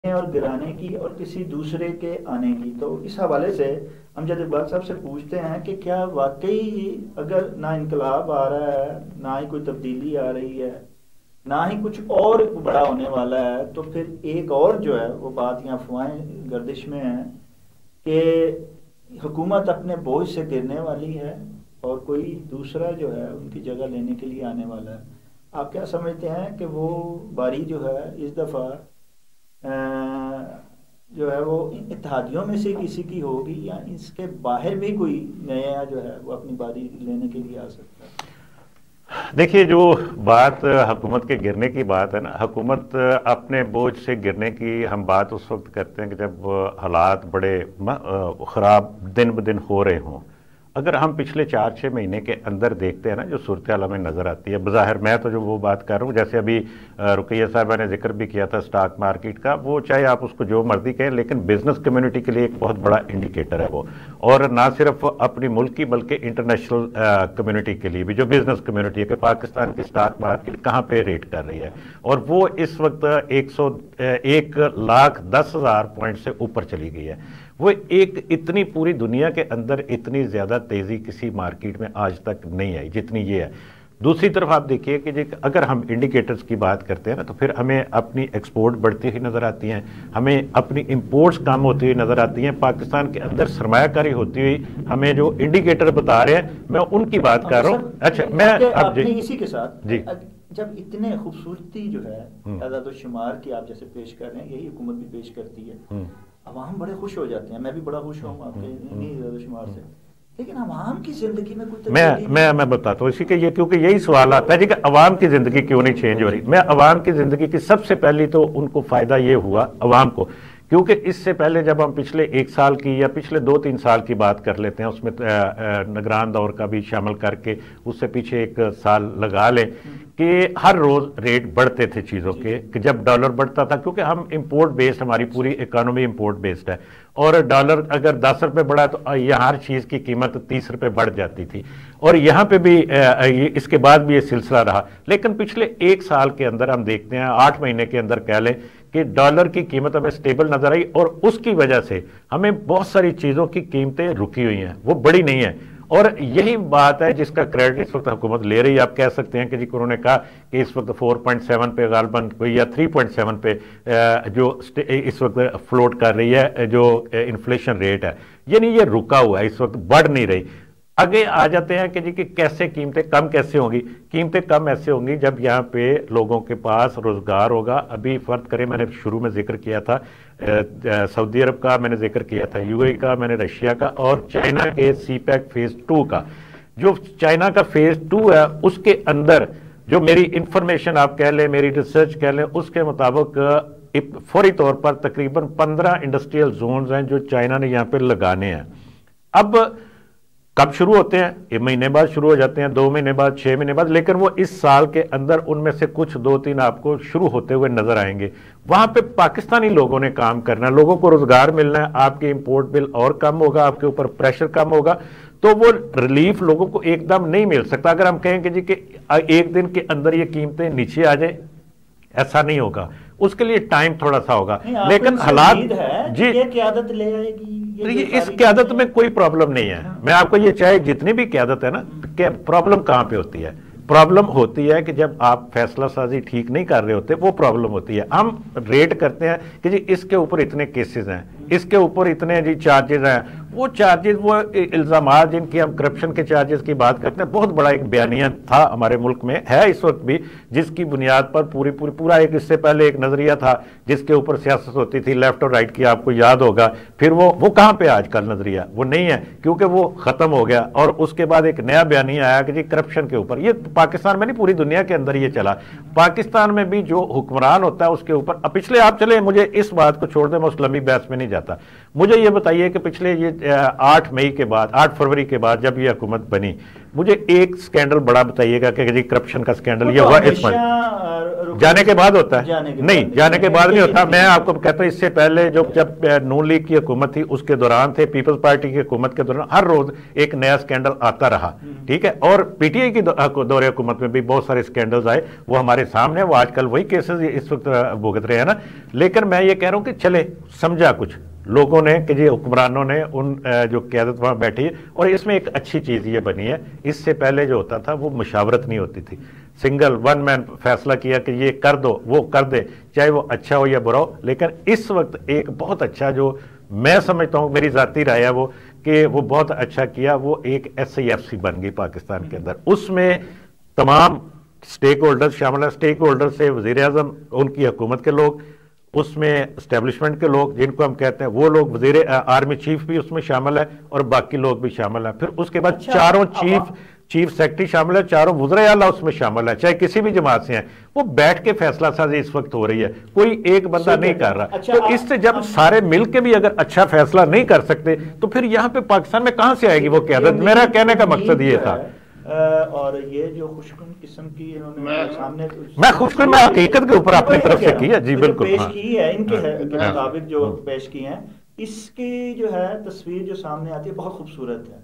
اور گرانے کی اور کسی دوسرے کے آنے کی. تو اس حوالے سے ہم جد اقبال صاحب سے پوچھتے ہیں کہ کیا واقعی اگر نہ انقلاب آ رہا ہے, نہ ہی کوئی تبدیلی آ رہی ہے, نہ ہی کچھ اور بڑا ہونے والا ہے, تو پھر ایک اور جو ہے وہ بات یہاں افواہیں گردش میں ہیں کہ حکومت اپنے بوجھ سے گرنے والی ہے اور کوئی دوسرا جو ہے ان کی جگہ لینے کے لیے آنے والا ہے. آپ کیا سمجھتے ہیں کہ وہ باری جو ہے اس دفعہ جو ہے وہ اتحادیوں میں سے کسی کی ہوگی, یا اس کے باہر بھی کوئی نیا جو ہے وہ اپنی باری لینے کے لیے آ سکتا ہے؟ دیکھیے, جو بات حکومت کے گرنے کی بات ہے نا, حکومت اپنے بوجھ سے گرنے کی ہم بات اس وقت کرتے ہیں کہ جب حالات بڑے خراب دن بدن ہو رہے ہوں. اگر ہم پچھلے 4-6 مہینے کے اندر دیکھتے ہیں نا, جو صورتحال ہمیں نظر آتی ہے, بظاہر میں تو جو وہ بات کر رہا ہوں, جیسے ابھی رقیہ صاحبہ نے ذکر بھی کیا تھا اسٹاک مارکیٹ کا, وہ چاہے آپ اس کو جو مرضی کہیں, لیکن بزنس کمیونٹی کے لیے ایک بہت بڑا انڈیکیٹر ہے وہ. اور نہ صرف اپنی ملک کی بلکہ انٹرنیشنل کمیونٹی کے لیے بھی, جو بزنس کمیونٹی ہے, کہ پاکستان کی اسٹاک مارکیٹ کہاں پہ ریٹ کر رہی ہے. اور وہ اس وقت 1,10,000 پوائنٹ سے اوپر چلی گئی ہے. وہ ایک اتنی پوری دنیا کے اندر اتنی زیادہ تیزی کسی مارکیٹ میں آج تک نہیں آئی جتنی یہ ہے. دوسری طرف آپ دیکھیے کہ اگر ہم انڈیکیٹرز کی بات کرتے ہیں نا, تو پھر ہمیں اپنی ایکسپورٹ بڑھتی ہوئی نظر آتی ہیں, ہمیں اپنی امپورٹس کم ہوتی ہوئی نظر آتی ہیں, پاکستان کے اندر سرمایہ کاری ہوتی ہوئی ہمیں جو انڈیکیٹر بتا رہے ہیں, میں ان کی بات کر رہا ہوں. اچھا, میں اب اسی کے ساتھ جی, جب اتنے خوبصورتی جو ہے اعداد و شمار کی آپ جیسے پیش کر رہے ہیں, یہی حکومت بھی پیش کرتی ہے, عوام بڑے خوش ہو جاتے ہیں, میں بھی بڑا خوش ہوں آپ کے انہی اعداد و شمار سے, لیکن عوام کی زندگی میں کوئی میں بتاتا ہوں اسی کے, یہ کیونکہ یہی سوال آتا ہے جی کہ عوام کی زندگی کیوں نہیں چینج ہو رہی. میں عوام کی زندگی کی سب سے پہلی تو ان کو فائدہ یہ ہوا عوام کو کیونکہ اس سے پہلے جب ہم پچھلے 1 سال کی یا پچھلے 2-3 سال کی بات کر لیتے ہیں، اس میں نگران دور کا بھی شامل کر کے اس سے پیچھے 1 سال لگا لیں کہ ہر روز ریٹ بڑھتے تھے چیزوں کے، کہ جب ڈالر بڑھتا تھا، کیونکہ ہم امپورٹ بیسڈ، ہماری پوری اکانومی امپورٹ بیسڈ ہے، اور ڈالر اگر 10 روپے بڑھا تو یہاں ہر چیز کی قیمت 30 روپے بڑھ جاتی تھی، اور یہاں پہ بھی اس کے بعد بھی یہ سلسلہ رہا۔ لیکن پچھلے 1 سال کے اندر ہم دیکھتے ہیں، 8 مہینے کے اندر کہہ لیں کہ ڈالر کی قیمت ہمیں سٹیبل نظر آئی، اور اس کی وجہ سے ہمیں بہت ساری چیزوں کی قیمتیں رکی ہوئی ہیں، وہ بڑی نہیں ہیں، اور یہی بات ہے جس کا کریڈٹ اس وقت حکومت لے رہی ہے۔ آپ کہہ سکتے ہیں کہ جی انہوں نے کہا کہ اس وقت 4.7 پہ غالباً کوئی یا 3.7 پہ جو اس وقت فلوٹ کر رہی ہے جو انفلیشن ریٹ ہے، یعنی یہ رکا ہوا ہے، اس وقت بڑھ نہیں رہی۔ آگے آ جاتے ہیں کہ جی کہ کیسے قیمتیں کم کیسے ہوں گی؟ قیمتیں کم ایسے ہوں گی جب یہاں پہ لوگوں کے پاس روزگار ہوگا۔ ابھی فرض کریں، میں نے شروع میں ذکر کیا تھا سعودی عرب کا، میں نے ذکر کیا تھا یو اے کا، میں نے رشیا کا، اور چائنا کے سی پیک فیز 2 کا۔ جو چائنا کا فیز 2 ہے، اس کے اندر جو میری انفارمیشن آپ کہہ لیں، میری ریسرچ کہہ لیں، اس کے مطابق فوری طور پر تقریباً 15 انڈسٹریل زونز ہیں جو چائنا نے یہاں پہ لگانے ہیں۔ اب کب شروع ہوتے ہیں؟ 1 مہینے بعد شروع ہو جاتے ہیں، 2 مہینے بعد، 6 مہینے بعد، لیکن وہ اس سال کے اندر ان میں سے کچھ 2-3 آپ کو شروع ہوتے ہوئے نظر آئیں گے۔ وہاں پہ پاکستانی لوگوں نے کام کرنا ہے، لوگوں کو روزگار ملنا ہے، آپ کے امپورٹ بل اور کم ہوگا، آپ کے اوپر پریشر کم ہوگا، تو وہ ریلیف لوگوں کو ایک دم نہیں مل سکتا۔ اگر ہم کہیں کہ جی کہ 1 دن کے اندر یہ قیمتیں نیچے آ جائیں، ایسا نہیں ہوگا، اس کے لیے ٹائم تھوڑا سا ہوگا، لیکن حالات جی قیادت لے آئے گی۔ اس قیادت میں کوئی پرابلم نہیں ہے، میں آپ کو یہ چاہے جتنی بھی قیادت ہے نا، کہ پرابلم کہاں پہ ہوتی ہے؟ پرابلم ہوتی ہے کہ جب آپ فیصلہ سازی ٹھیک نہیں کر رہے ہوتے، وہ پرابلم ہوتی ہے۔ ہم ریٹ کرتے ہیں کہ جی اس کے اوپر اتنے کیسز ہیں، اس کے اوپر اتنے جی چارجز ہیں، وہ چارجز، وہ الزامات جن کی ہم کرپشن کے چارجز کی بات کرتے ہیں، بہت بڑا ایک بیانیہ تھا ہمارے ملک میں، ہے اس وقت بھی، جس کی بنیاد پر پورا ایک اس سے پہلے ایک نظریہ تھا جس کے اوپر سیاست ہوتی تھی لیفٹ اور رائٹ کی، آپ کو یاد ہوگا، پھر وہ کہاں پہ آج کل نظریہ؟ وہ نہیں ہے، کیونکہ وہ ختم ہو گیا، اور اس کے بعد ایک نیا بیانیہ آیا کہ جی کرپشن کے اوپر۔ یہ پاکستان میں نہیں، پوری دنیا کے اندر یہ چلا، پاکستان میں بھی جو حکمران ہوتا ہے اس کے اوپر۔ اب پچھلے آپ چلیں، مجھے اس بات کو چھوڑ دیں، میں اس لمبی بحث میں نہیں جاتا، مجھے یہ بتائیے کہ پچھلے یہ 8 مئی کے بعد، 8 فروری کے بعد جب یہ حکومت بنی، مجھے ایک سکینڈل بڑا بتائیے گا کہ جی کرپشن کا سکینڈل یہ ہوا اس میں جانے کے بعد ہوتا ہے؟ نہیں، جانے کے بعد نہیں ہوتا۔ میں آپ کو کہتا ہوں، اس سے پہلے جب نون لیگ کی حکومت تھی، اس کے دوران تھے، پیپلز پارٹی کی حکومت کے دوران ہر روز ایک نیا سکینڈل آتا رہا، ٹھیک ہے، اور پی ٹی آئی کی دور حکومت میں بھی بہت سارے سکینڈلز آئے، وہ ہمارے سامنے، وہ آج کل وہی کیسز اس وقت بھگت رہے ہیں نا۔ لیکن میں یہ کہہ رہا ہوں کہ چلے سمجھا کچھ لوگوں نے کہ جی حکمرانوں نے، ان جو قیادت وہاں بیٹھی ہے، اور اس میں ایک اچھی چیز یہ بنی ہے، اس سے پہلے جو ہوتا تھا وہ مشاورت نہیں ہوتی تھی، سنگل ون مین فیصلہ کیا کہ یہ کر دو، وہ کر دے، چاہے وہ اچھا ہو یا برا ہو۔ لیکن اس وقت ایک بہت اچھا، جو میں سمجھتا ہوں، میری ذاتی رائے ہے وہ، کہ وہ بہت اچھا کیا، وہ ایک SIFC بن گئی پاکستان کے اندر۔ اس میں تمام سٹیک ہولڈر شامل ہیں، سٹیک ہولڈر سے وزیر اعظم، ان کی حکومت کے لوگ، اس میں اسٹیبلشمنٹ کے لوگ جن کو ہم کہتے ہیں، وہ لوگ، وزیر آرمی چیف بھی اس میں شامل ہے، اور باقی لوگ بھی شامل ہیں۔ پھر اس کے بعد چاروں چیف سیکرٹری شامل ہے، چاروں وزراء اعلیٰ اس میں شامل ہے، چاہے کسی بھی جماعت سے ہیں، وہ بیٹھ کے فیصلہ سازی اس وقت ہو رہی ہے، کوئی ایک بندہ نہیں کر رہا۔ تو اس سے جب سارے مل کے بھی اگر اچھا فیصلہ نہیں کر سکتے، تو پھر یہاں پہ پاکستان میں کہاں سے آئے گی وہ قیادت؟ میرا کہنے کا مقصد یہ تھا۔ اور یہ جو خوشکن قسم کی انہوں نے سامنے، میں خوشکن میں حقیقت کے اوپر اپنی طرف سے کی ہے، جی بالکل پیش کی ہے، ان کے مطابق جو پیش کی ہیں، اس کی جو ہے تصویر جو سامنے آتی ہے بہت خوبصورت ہے،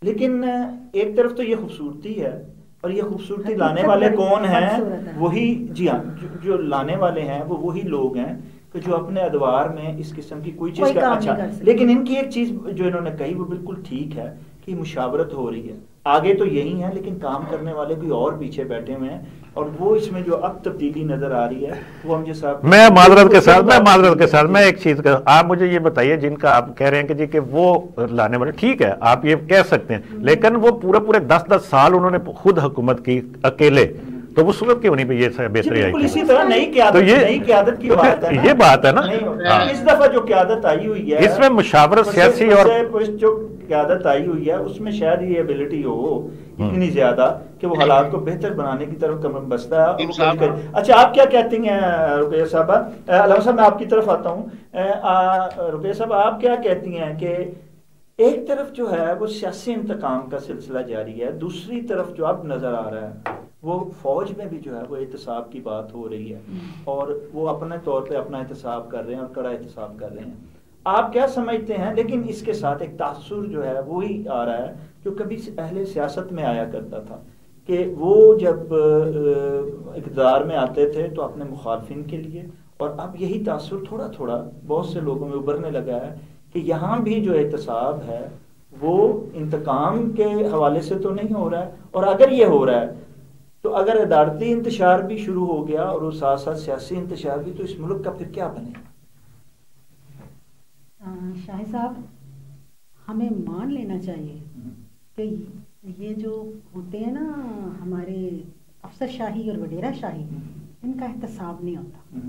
لیکن ایک طرف تو یہ خوبصورتی ہے، اور یہ خوبصورتی لانے والے کون ہیں؟ وہی، جی ہاں، جو لانے والے ہیں وہ وہی لوگ ہیں کہ جو اپنے ادوار میں اس قسم کی کوئی چیز کا اچھا، لیکن ان کی ایک چیز جو انہوں نے کہی وہ بالکل ٹھیک ہے کہ مشاورت ہو رہی ہے، آگے تو یہی ہے، لیکن کام کرنے والے بھی اور پیچھے بیٹھے ہوئے ہیں، اور وہ اس میں جو اب تبدیلی نظر آ رہی ہے وہ ہم جیسا، میں معذرت کے ساتھ میں ایک چیز کا، آپ مجھے یہ بتائیے، جن کا آپ کہہ رہے ہیں کہ جی کہ وہ لانے والے، ٹھیک ہے آپ یہ کہہ سکتے ہیں، لیکن وہ پورے 10 سال انہوں نے خود حکومت کی اکیلے، تو وہ صورت کیوں نہیں پہ یہ بہتری آئی؟ اسی طرح نئی قیادت کی بات ہے، یہ بات ہے نا، اس دفعہ جو قیادت آئی ہوئی ہے، اس میں مشاورت سیاسی اور قیادت آئی ہوئی ہے اس میں شاید یہ ایبلٹی ہو اتنی زیادہ کہ وہ حالات کو بہتر بنانے کی طرف کمر بستہ ہے. اچھا آپ کیا کہتی ہیں رقیہ صاحبہ؟ علامہ صاحب میں آپ کی طرف آتا ہوں. رقیہ صاحب آپ کیا کہتی ہیں کہ ایک طرف جو ہے وہ سیاسی انتقام کا سلسلہ جاری ہے، دوسری طرف جو اب نظر آ رہا ہے وہ فوج میں بھی جو ہے وہ احتساب کی بات ہو رہی ہے اور وہ اپنے طور پہ اپنا احتساب کر رہے ہیں اور کڑا احتساب کر رہے ہیں. آپ کیا سمجھتے ہیں؟ لیکن اس کے ساتھ ایک تاثر جو ہے وہی آ رہا ہے جو کبھی اہل سیاست میں آیا کرتا تھا کہ وہ جب اقتدار میں آتے تھے تو اپنے مخالفین کے لیے، اور اب یہی تاثر تھوڑا تھوڑا بہت سے لوگوں میں ابھرنے لگا ہے کہ یہاں بھی جو احتساب ہے وہ انتقام کے حوالے سے تو نہیں ہو رہا ہے، اور اگر یہ ہو رہا ہے تو اگر ادارتی انتشار بھی شروع ہو گیا اور اس ساتھ ساتھ سیاسی انتشار بھی، تو اس ملک کا پھر کیا بنے؟ شاہد صاحب ہمیں مان لینا چاہیے کہ یہ جو ہوتے ہیں نا ہمارے افسر شاہی اور وڈیرہ شاہی، ان کا احتساب نہیں ہوتا.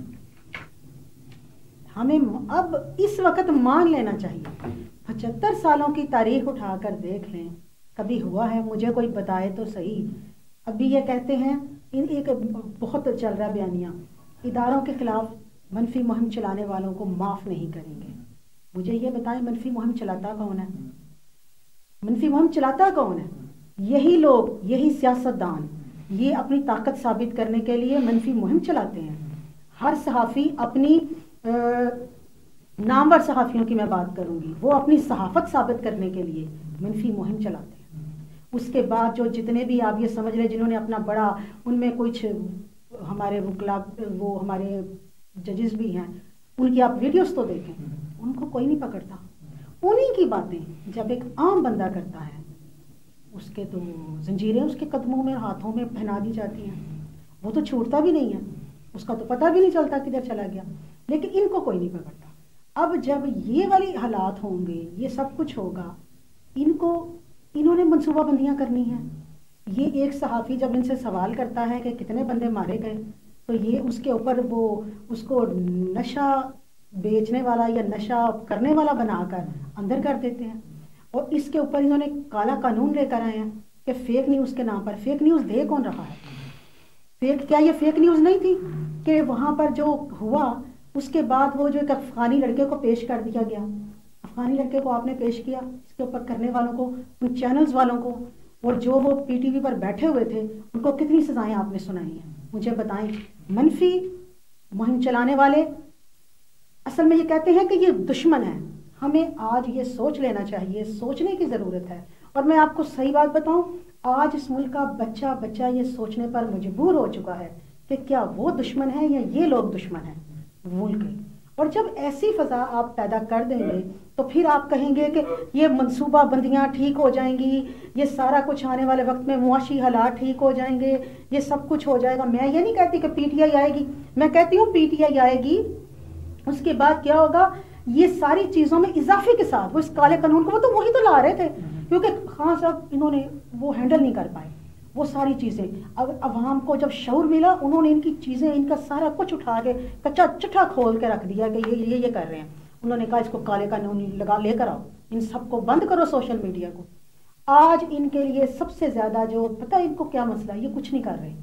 ہمیں اب اس وقت مان لینا چاہیے. 75 سالوں کی تاریخ اٹھا کر دیکھ لیں، کبھی ہوا ہے؟ مجھے کوئی بتائے تو صحیح. ابھی یہ کہتے ہیں ایک بہت چل رہا بیانیہ، اداروں کے خلاف منفی مہم چلانے والوں کو معاف نہیں کریں گے. مجھے یہ بتائیں منفی مہم چلاتا کون ہے؟ منفی مہم چلاتا کون ہے؟ یہی لوگ، یہی سیاستدان، یہ اپنی طاقت ثابت کرنے کے لیے منفی مہم چلاتے ہیں. ہر صحافی اپنی نامور صحافیوں کی میں بات کروں گی، وہ اپنی صحافت ثابت کرنے کے لیے منفی مہم چلاتے ہیں. اس کے بعد جو جتنے بھی آپ یہ سمجھ رہے جنہوں نے اپنا بڑا، ان میں کچھ ہمارے وہ ہمارے ججز بھی ہیں، ان کی آپ ویڈیوز تو دیکھیں، ان کو کوئی نہیں پکڑتا. انہی کی باتیں جب ایک عام بندہ کرتا ہے اس کے تو زنجیریں اس کے قدموں میں ہاتھوں میں پہنا دی جاتی ہیں، وہ تو چھوٹتا بھی نہیں ہے، اس کا تو پتہ بھی نہیں چلتا کدھر چلا گیا. لیکن ان کو کوئی نہیں پکڑتا. اب جب یہ والی حالات ہوں گے، یہ سب کچھ ہوگا، انہوں نے منصوبہ بندیاں کرنی ہیں. یہ ایک صحافی جب ان سے سوال کرتا ہے کہ کتنے بندے مارے گئے، تو یہ اس کے اوپر وہ اس کو نشہ بیچنے والا یا نشہ کرنے والا بنا کر اندر کر دیتے ہیں. اور اس کے اوپر انہوں نے کالا قانون لے کر آئے ہیں کہ فیک نیوز کے نام پر. فیک نیوز دے کون رہا ہے؟ کیا یہ فیک نیوز نہیں تھی کہ وہاں پر جو ہوا اس کے بعد وہ جو ایک افغانی لڑکے کو پیش کر دیا گیا، افغانی لڑکے کو آپ نے پیش کیا، اس کے اوپر کرنے والوں کو، ان چینلز والوں کو، اور جو وہ پی ٹی وی پر بیٹھے ہوئے تھے ان کو کتنی سزائیں آپ نے سنائی ہیں؟ مجھے بتائیں. منفی مہم چلانے والے اصل میں یہ کہتے ہیں کہ یہ دشمن ہے. ہمیں آج یہ سوچ لینا چاہیے، سوچنے کی ضرورت ہے. اور میں آپ کو صحیح بات بتاؤں، آج اس ملک کا بچہ یہ سوچنے پر مجبور ہو چکا ہے کہ کیا وہ دشمن ہے یا یہ لوگ دشمن ہیں ملک کے. اور جب ایسی فضا آپ پیدا کر دیں گے تو پھر آپ کہیں گے کہ یہ منصوبہ بندیاں ٹھیک ہو جائیں گی، یہ سارا کچھ آنے والے وقت میں معاشی حالات ٹھیک ہو جائیں گے، یہ سب کچھ ہو جائے گا. میں یہ نہیں کہتی کہ پی ٹی آئی آئے گی، میں کہتی ہوں پی ٹی آئی آئے گی، اس کے بعد کیا ہوگا؟ یہ ساری چیزوں میں اضافے کے ساتھ وہ اس کالے قانون کو، وہ تو وہی تو لا رہے تھے، کیونکہ خان صاحب انہوں نے وہ ہینڈل نہیں کر پائے وہ ساری چیزیں. اب عوام کو جب شعور ملا، انہوں نے ان کی چیزیں، ان کا سارا کچھ اٹھا کے کچا چٹھا کھول کے رکھ دیا کہ یہ کر رہے ہیں. انہوں نے کہا اس کو کالے قانون لگا لے کر آؤ، ان سب کو بند کرو، سوشل میڈیا کو. آج ان کے لیے سب سے زیادہ جو پتہ ہے ان کو کیا مسئلہ ہے، یہ کچھ نہیں کر رہے.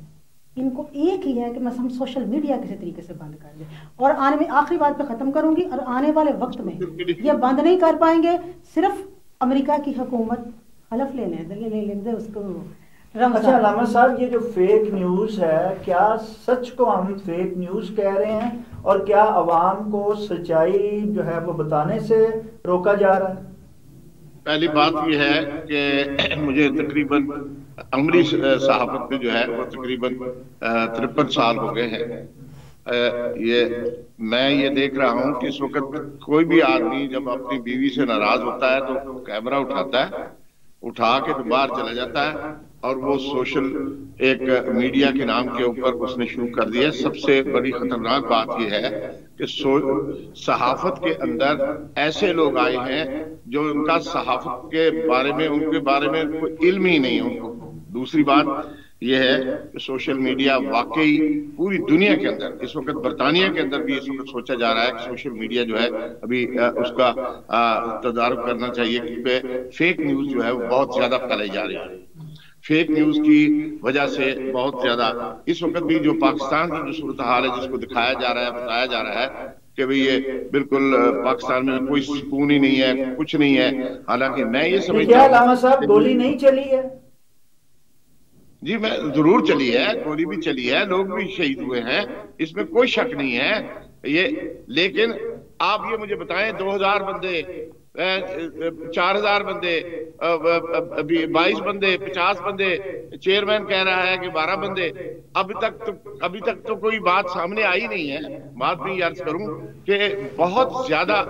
ان کو ایک ہی ہے کہ بس ہم سوشل میڈیا کسی طریقے سے بند کر دیں. اور آخری بات پہ ختم کروں گی، اور آنے والے وقت میں یہ بند نہیں کر پائیں گے. صرف امریکہ کی حکومت حلف لے لیں اس کو. اچھا علامہ صاحب، یہ جو فیک نیوز ہے، کیا سچ کو ہم فیک نیوز کہہ رہے ہیں اور کیا عوام کو سچائی جو ہے وہ بتانے سے روکا جا رہا ہے؟ پہلی بات یہ ہے کہ مجھے تقریباً عملی صحافت میں جو ہے وہ تقریباً 53 سال ہو گئے ہیں. میں یہ دیکھ رہا ہوں کہ اس وقت کوئی بھی آدمی جب اپنی بیوی سے ناراض ہوتا ہے تو کیمرہ اٹھاتا ہے، اٹھا کے تو باہر چلا جاتا ہے اور وہ سوشل ایک میڈیا کے نام کے اوپر اس نے شروع کر دیا. سب سے بڑی خطرناک بات یہ ہے کہ صحافت کے اندر ایسے لوگ آئے ہیں جو ان کا صحافت کے بارے میں، ان کے بارے میں کوئی علم ہی نہیں ہے ان کو. دوسری بات یہ ہے کہ سوشل میڈیا واقعی پوری دنیا کے اندر، اس وقت برطانیہ کے اندر بھی اس وقت سوچا جا رہا ہے کہ سوشل میڈیا جو ہے ابھی اس کا تدارک کرنا چاہیے، کیونکہ فیک نیوز جو ہے وہ بہت زیادہ پھیلائی جا رہی ہے۔ فیک نیوز کی وجہ سے بہت زیادہ اس وقت بھی جو پاکستان کی جو صورتحال ہے جس کو دکھایا جا رہا ہے، بتایا جا رہا ہے کہ بھئی یہ بالکل پاکستان میں کوئی سکون ہی نہیں ہے، کچھ نہیں ہے، حالانکہ میں یہ سمجھتا ہوں کیا علامہ صاحب گولی نہیں چلی ہے؟ جی میں ضرور چلی ہے، گولی بھی چلی ہے، لوگ بھی شہید ہوئے ہیں، اس میں کوئی شک نہیں ہے یہ، لیکن آپ یہ مجھے بتائیں 2000 بندے، 4000 بندے، 22 بندے، 50 بندے، چیئرمین کہہ رہا ہے کہ 12 بندے، ابھی تک تو کوئی بات سامنے آئی نہیں ہے۔ بات میں یہ عرض کروں کہ بہت زیادہ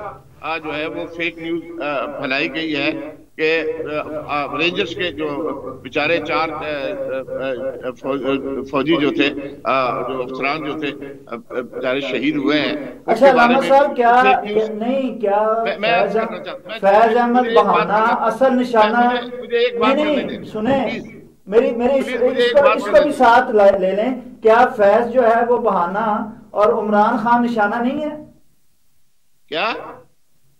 جو ہے وہ فیک نیوز پھیلائی گئی ہے کہ رینجرز کے جو بیچارے 4 فوجی جو تھے، جو افسران جو تھے بیچارے شہید ہوئے ہیں۔ اچھا علامہ صاحب کیا فیض احمد بہانہ اصل نشانہ؟ نہیں سنیں میری اس کو بھی ساتھ لے لیں، کیا فیض جو ہے وہ بہانہ اور عمران خان نشانہ نہیں ہے؟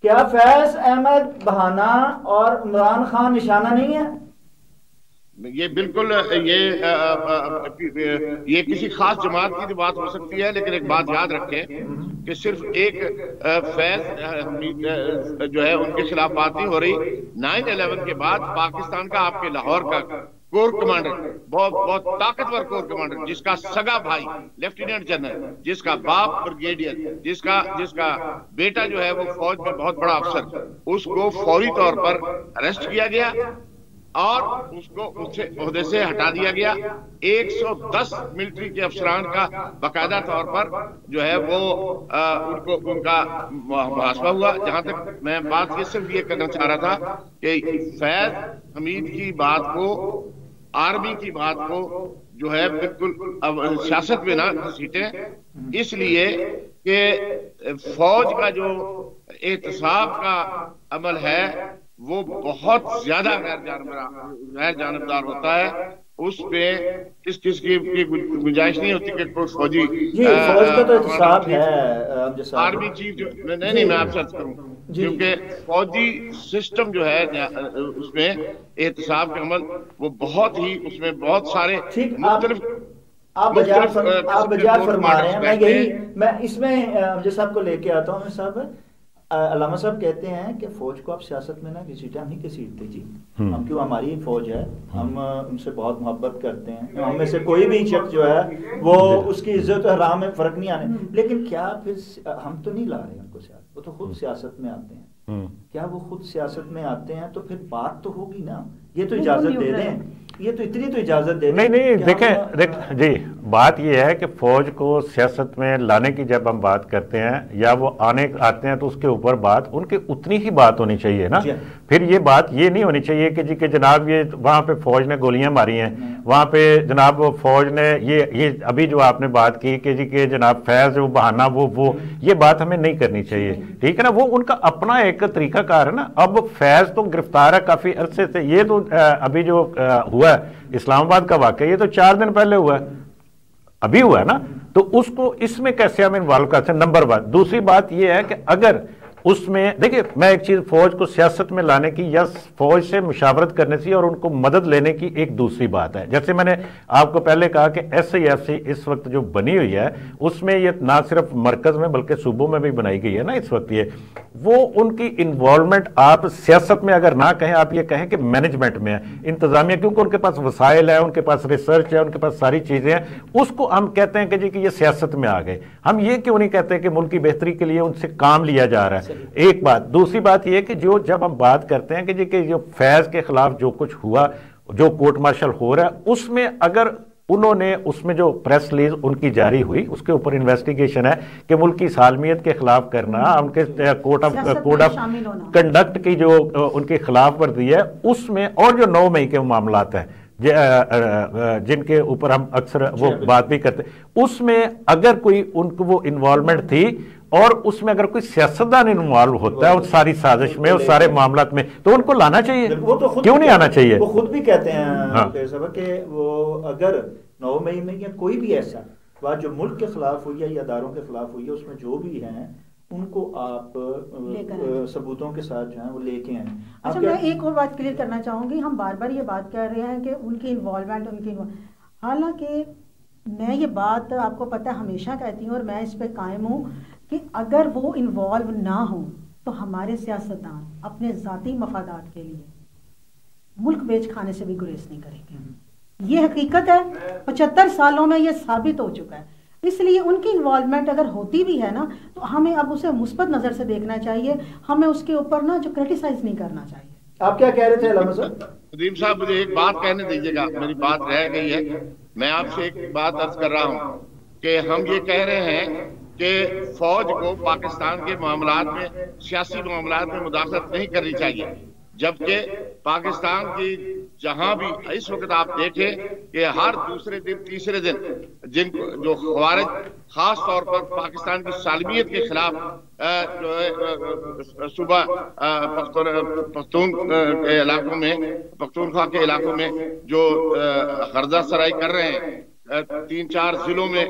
کیا فیض احمد بہانہ اور عمران خان نشانہ نہیں ہے؟ یہ بالکل یہ کسی خاص جماعت کی بات ہو سکتی ہے، لیکن ایک بات یاد رکھیں کہ صرف ایک فیض جو ہے ان کے خلاف بات نہیں ہو رہی۔ 9/11 کے بعد پاکستان کا، آپ کے لاہور کا کور کمانڈر، بہت طاقتور کور کمانڈر، جس کا سگا بھائی لیفٹیننٹ جنرل، جس کا باپ بریگیڈیئر، جس کا بیٹا جو ہے وہ فوج میں بہت بڑا افسر، اس کو فوری طور پر اریسٹ کیا گیا اور اس کو عہدے سے ہٹا دیا گیا۔ 110 ملٹری کے افسران کا باقاعدہ طور پر جو ہے وہ ان کا محاسبہ ہوا۔ جہاں تک میں بات یہ صرف یہ کرنا چاہ رہا تھا کہ فیض حمید کی بات کو، آرمی کی بات کو جو ہے بالکل سیاست میں نہ گھسیٹیں، اس لیے کہ فوج کا جو احتساب کا عمل ہے وہ بہت زیادہ غیر جانبدار ہوتا ہے، اس پہ کس کی گنجائش نہیں ہوتی کہ کوئی فوجی فوج کا تو احتساب ہے، آرمی چیف جو نہیں میں آپ سے عرض کروں، کیونکہ فوجی سسٹم جو ہے اس میں احتساب کا عمل وہ بہت ہی، اس میں بہت سارے مختلف آپ بجا فرما رہے ہیں۔ میں اس میں امجد صاحب کو لے کے آتا ہوں۔ صاحب علامہ صاحب کہتے ہیں کہ فوج کو آپ سیاست میں نہ گھسیٹیں، ہم نہیں گھسیٹتے جی، ہم کیوں، ہماری فوج ہے، ہم ان سے بہت محبت کرتے ہیں، ہم میں سے کوئی بھی شخص جو ہے وہ اس کی عزت و احترام میں فرق نہیں آنے، لیکن کیا پھر ہم تو نہیں لا رہے ان کو سیاست، وہ تو خود سیاست میں آتے ہیں، کیا وہ خود سیاست میں آتے ہیں تو پھر بات تو ہوگی نا، یہ تو اجازت دے دیں، یہ تو اتنی تو اجازت دے دیں۔ نہیں دیکھیں جی، بات یہ ہے کہ فوج کو سیاست میں لانے کی جب ہم بات کرتے ہیں یا وہ آتے ہیں تو اس کے اوپر بات ان کی اتنی ہی بات ہونی چاہیے نا، پھر یہ بات یہ نہیں ہونی چاہیے کہ جی کہ جناب یہ وہاں پہ فوج نے گولیاں ماری ہیں، وہاں پہ جناب فوج نے یہ ابھی جو آپ نے بات کی کہ جی کہ جناب فیض وہ بہانہ وہ یہ بات ہمیں نہیں کرنی چاہیے، ٹھیک ہے نا، وہ ان کا اپنا ایک طریقہ کار ہے نا۔ اب فیض تو گرفتار ہے کافی عرصے سے، یہ تو ابھی جو ہوا اسلام آباد کا واقعہ یہ تو 4 دن پہلے ہوا ہے، ابھی ہوا ہے نا، تو اس کو اس میں کیسے ہم انوالو کرتے ہیں، نمبر 1۔ دوسری بات یہ ہے کہ اگر اس میں دیکھیں، میں ایک چیز فوج کو سیاست میں لانے کی یا فوج سے مشاورت کرنے سے اور ان کو مدد لینے کی ایک دوسری بات ہے، جیسے میں نے آپ کو پہلے کہا کہ SIFC اس وقت جو بنی ہوئی ہے اس میں یہ نہ صرف مرکز میں بلکہ صوبوں میں بھی بنائی گئی ہے نا اس وقت، یہ وہ ان کی انوالومنٹ آپ سیاست میں اگر نہ کہیں، آپ یہ کہیں کہ مینجمنٹ میں ہے، انتظامیہ، کیونکہ ان کے پاس وسائل ہے، ان کے پاس ریسرچ ہے، ان کے پاس ساری چیزیں ہیں، اس کو ہم کہتے ہیں کہ جی کہ یہ سیاست میں آ گئے۔ ہم یہ کیوں نہیں کہتے کہ ملک کی بہتری کے لیے ان سے کام لیا جا رہا ہے، ایک بات۔ دوسری بات یہ کہ جب ہم بات کرتے ہیں کہ جی کہ جو فیض کے خلاف جو کچھ ہوا، جو کورٹ مارشل ہو رہا ہے، اس میں اگر انہوں نے اس میں جو پریس ریلیز ان کی جاری ہوئی اس کے اوپر انویسٹیگیشن ہے کہ ملک کی سالمیت کے خلاف کرنا، ان کے کوڈ آف کنڈکٹ کی جو ان کی خلاف ورزی ہے اس میں، اور جو 9 مئی کے معاملات ہیں جن کے اوپر ہم اکثر وہ بات بھی کرتے، اس میں اگر کوئی ان کو وہ انوالومنٹ تھی اور اس میں اگر کوئی سیاستدان انوالو ہوتا ہے اس ساری سازش میں، اس سارے معاملات میں، تو ان کو لانا چاہیے، کیوں نہیں آنا چاہیے؟ وہ خود بھی کہتے ہیں کہ وہ اگر 9 مئی میں یا کوئی بھی ایسا بات جو ملک کے خلاف ہوئی ہے یا اداروں کے خلاف ہوئی ہے، اس میں جو بھی ہیں ان کو آپ ثبوتوں کے ساتھ جو ہیں وہ لے کے آئیں۔ اچھا، میں ایک اور بات کلیئر کرنا چاہوں گی، ہم بار بار یہ بات کر رہے ہیں کہ ان کی انوالومنٹ، حالانکہ میں یہ بات آپ کو پتہ ہمیشہ کہتی ہوں اور میں اس پہ قائم ہوں کہ اگر وہ انوالو نہ ہوں تو ہمارے سیاستدان اپنے ذاتی مفادات کے لیے ملک بیچ کھانے سے بھی گریز نہیں کریں گے۔ یہ حقیقت ہے، 75 سالوں میں یہ ثابت ہو چکا ہے۔ اس لیے ان کی انوالومنٹ اگر ہوتی بھی ہے نا تو ہمیں اب اسے مثبت نظر سے دیکھنا چاہیے، ہمیں اس کے اوپر نا جو کرٹیسائز نہیں کرنا چاہیے۔ آپ کیا کہہ رہے تھے علامہ صاحب؟ ندیم صاحب مجھے ایک بات کہنے دیجیے گا، میری بات رہ گئی ہے، میں آپ سے ایک بات عرض کر رہا ہوں کہ ہم یہ کہہ رہے ہیں کہ فوج کو پاکستان کے معاملات میں، سیاسی معاملات میں مداخلت نہیں کرنی چاہیے، جبکہ پاکستان کی جہاں بھی اس وقت آپ دیکھیں کہ ہر دوسرے دن تیسرے دن جن جو خوارج خاص طور پر پاکستان کی سالمیت کے خلاف جو ہے صوبہ پختون کے علاقوں میں، پختونخوا کے علاقوں میں جو غرضہ سرائی کر رہے ہیں، 3-4 ضلعوں میں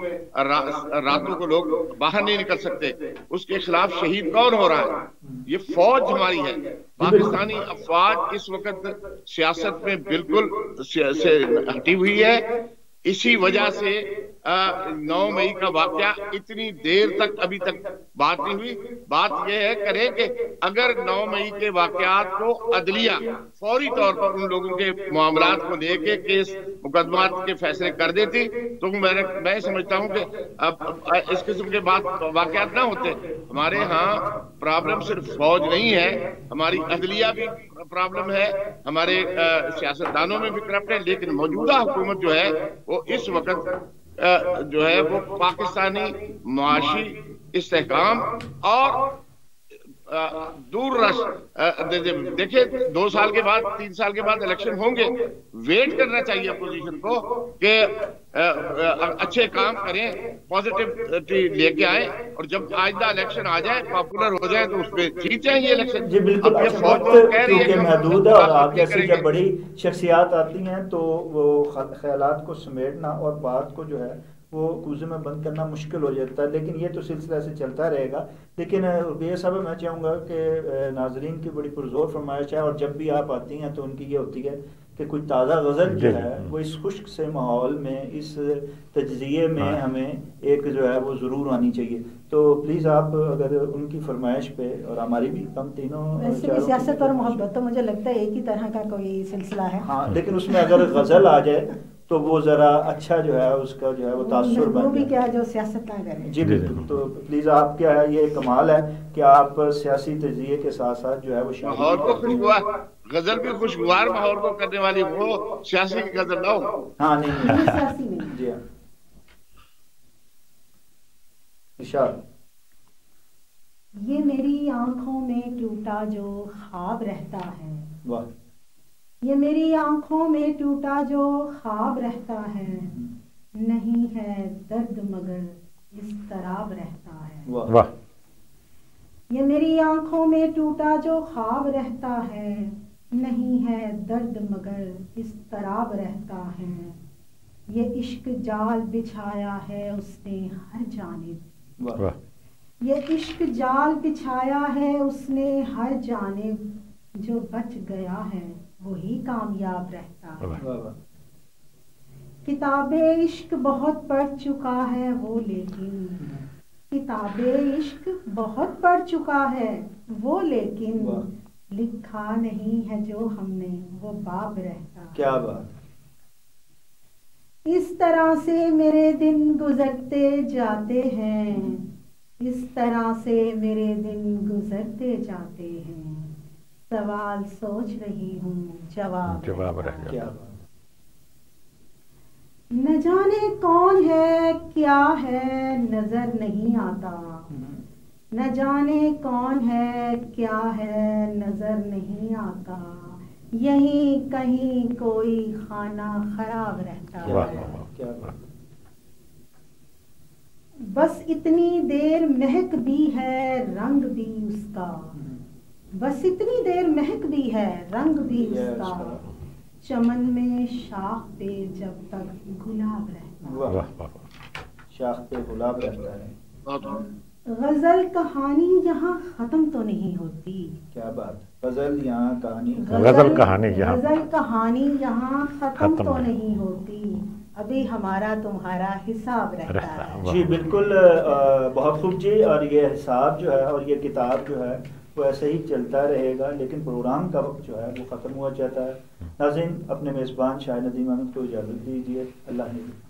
راتوں کو لوگ باہر نہیں نکل سکتے، اس کے خلاف شہید کون ہو رہا ہے؟ یہ فوج ہماری ہے۔ پاکستانی افواج اس وقت سیاست میں بالکل ہٹی ہوئی ہے، اسی وجہ سے 9 مئی کا واقعہ اتنی دیر تک ابھی تک بات نہیں ہوئی۔ بات یہ ہے کریں کہ اگر 9 مئی کے واقعات کو عدلیہ فوری طور پر ان لوگوں کے معاملات کو لے کے کیس مقدمات کے فیصلے کر دیتی تو میں سمجھتا ہوں کہ اب اس قسم کے واقعات نہ ہوتے۔ ہمارے ہاں پرابلم صرف فوج نہیں ہے، ہماری عدلیہ بھی پرابلم ہے، ہمارے سیاستدانوں میں بھی کرپٹ ہے، لیکن موجودہ حکومت جو ہے وہ اس وقت جو ہے وہ پاکستانی معاشی استحکام اور دور رش دیکھیں 2 سال کے بعد 3 سال کے بعد الیکشن ہوں گے، ویٹ کرنا چاہیے اپوزیشن کو کہ اچھے کام کریں، پازیٹیوٹی لے کے آئیں، اور جب آئندہ الیکشن آ جائے پاپولر ہو جائے تو اس پہ جیت جائیں یہ الیکشن۔ جی بالکل۔ اچھا، وقت کیونکہ محدود ہے اور آپ جیسی جب بڑی شخصیات آتی ہیں تو وہ خیالات کو سمیٹنا اور بات کو جو ہے وہ کوزے میں بند کرنا مشکل ہو جاتا ہے، لیکن یہ تو سلسلہ سے چلتا رہے گا۔ لیکن یہ سب میں چاہوں گا کہ ناظرین کی بڑی پرزور فرمائش ہے، اور جب بھی آپ آتی ہیں تو ان کی یہ ہوتی ہے کہ کوئی تازہ غزل جو ہے وہ اس خشک سے ماحول میں، اس تجزیے میں ہمیں ایک جو ہے وہ ضرور آنی چاہیے۔ تو پلیز آپ اگر ان کی فرمائش پہ، اور ہماری بھی ہم تینوں ویسے بھی سیاست اور محبت تو مجھے لگتا ہے ایک ہی طرح کا کوئی سلسلہ ہے، ہاں، لیکن اس میں اگر غزل آ جائے تو وہ ذرا اچھا جو ہے اس کا جو ہے وہ تاثر بن وہ بھی کیا جو سیاست نہ کرے۔ جی بالکل۔ تو پلیز آپ کیا ہے یہ کمال ہے کہ آپ سیاسی تجزیے کے ساتھ ساتھ جو ہے وہ ماحول کو خوشگوار، غزل بھی خوشگوار ماحول کو کرنے والی وہ سیاسی کی غزل نہ ہو۔ ہاں نہیں سیاسی نہیں۔ جی ہاں ارشاد۔ یہ میری آنکھوں میں ٹوٹا جو خواب رہتا ہے، واہ، یہ میری آنکھوں میں ٹوٹا جو خواب رہتا ہے، نہیں ہے درد مگر اضطراب رہتا ہے۔ واہ، یہ میری آنکھوں میں ٹوٹا جو خواب رہتا ہے، نہیں ہے درد مگر اضطراب رہتا ہے۔ یہ عشق جال بچھایا ہے اس نے ہر جانب، واہ، یہ عشق جال بچھایا ہے اس نے ہر جانب، جو بچ گیا ہے وہی کامیاب رہتا ہے۔ کتاب عشق بہت پڑھ چکا ہے وہ، لیکن کتاب عشق بہت پڑھ چکا ہے وہ، لیکن لکھا نہیں ہے جو ہم نے وہ باب رہتا ہے۔ کیا بات۔ اس طرح سے میرے دن گزرتے جاتے ہیں، اس طرح سے میرے دن گزرتے جاتے ہیں، سوال سوچ رہی ہوں جواب رہ کیا جاتا۔ بات۔ نہ جانے کون ہے کیا ہے نظر نہیں آتا، نہ جانے کون ہے کیا ہے نظر نہیں آتا، یہیں کہیں کوئی خانہ خراب رہتا ہے۔ کیا بات۔ بس اتنی دیر مہک بھی ہے رنگ بھی اس کا، بس اتنی دیر مہک بھی ہے رنگ بھی اس کا، چمن میں شاخ پہ جب تک گلاب رہتا، شاخ پہ گلاب رہتا ہے۔ غزل کہانی یہاں ختم تو نہیں ہوتی، کیا بات، غزل یہاں کہانی، غزل کہانی یہاں، غزل کہانی یہاں ختم تو نہیں ہوتی، ابھی ہمارا تمہارا حساب رہتا ہے۔ جی بالکل، بہت خوب جی، اور یہ حساب جو ہے اور یہ کتاب جو ہے وہ ایسے ہی چلتا رہے گا، لیکن پروگرام کا وقت جو ہے وہ ختم ہوا جاتا ہے۔ ناظرین، اپنے میزبان شاہ ندیم احمد کو اجازت دیجیے، اللہ حافظ۔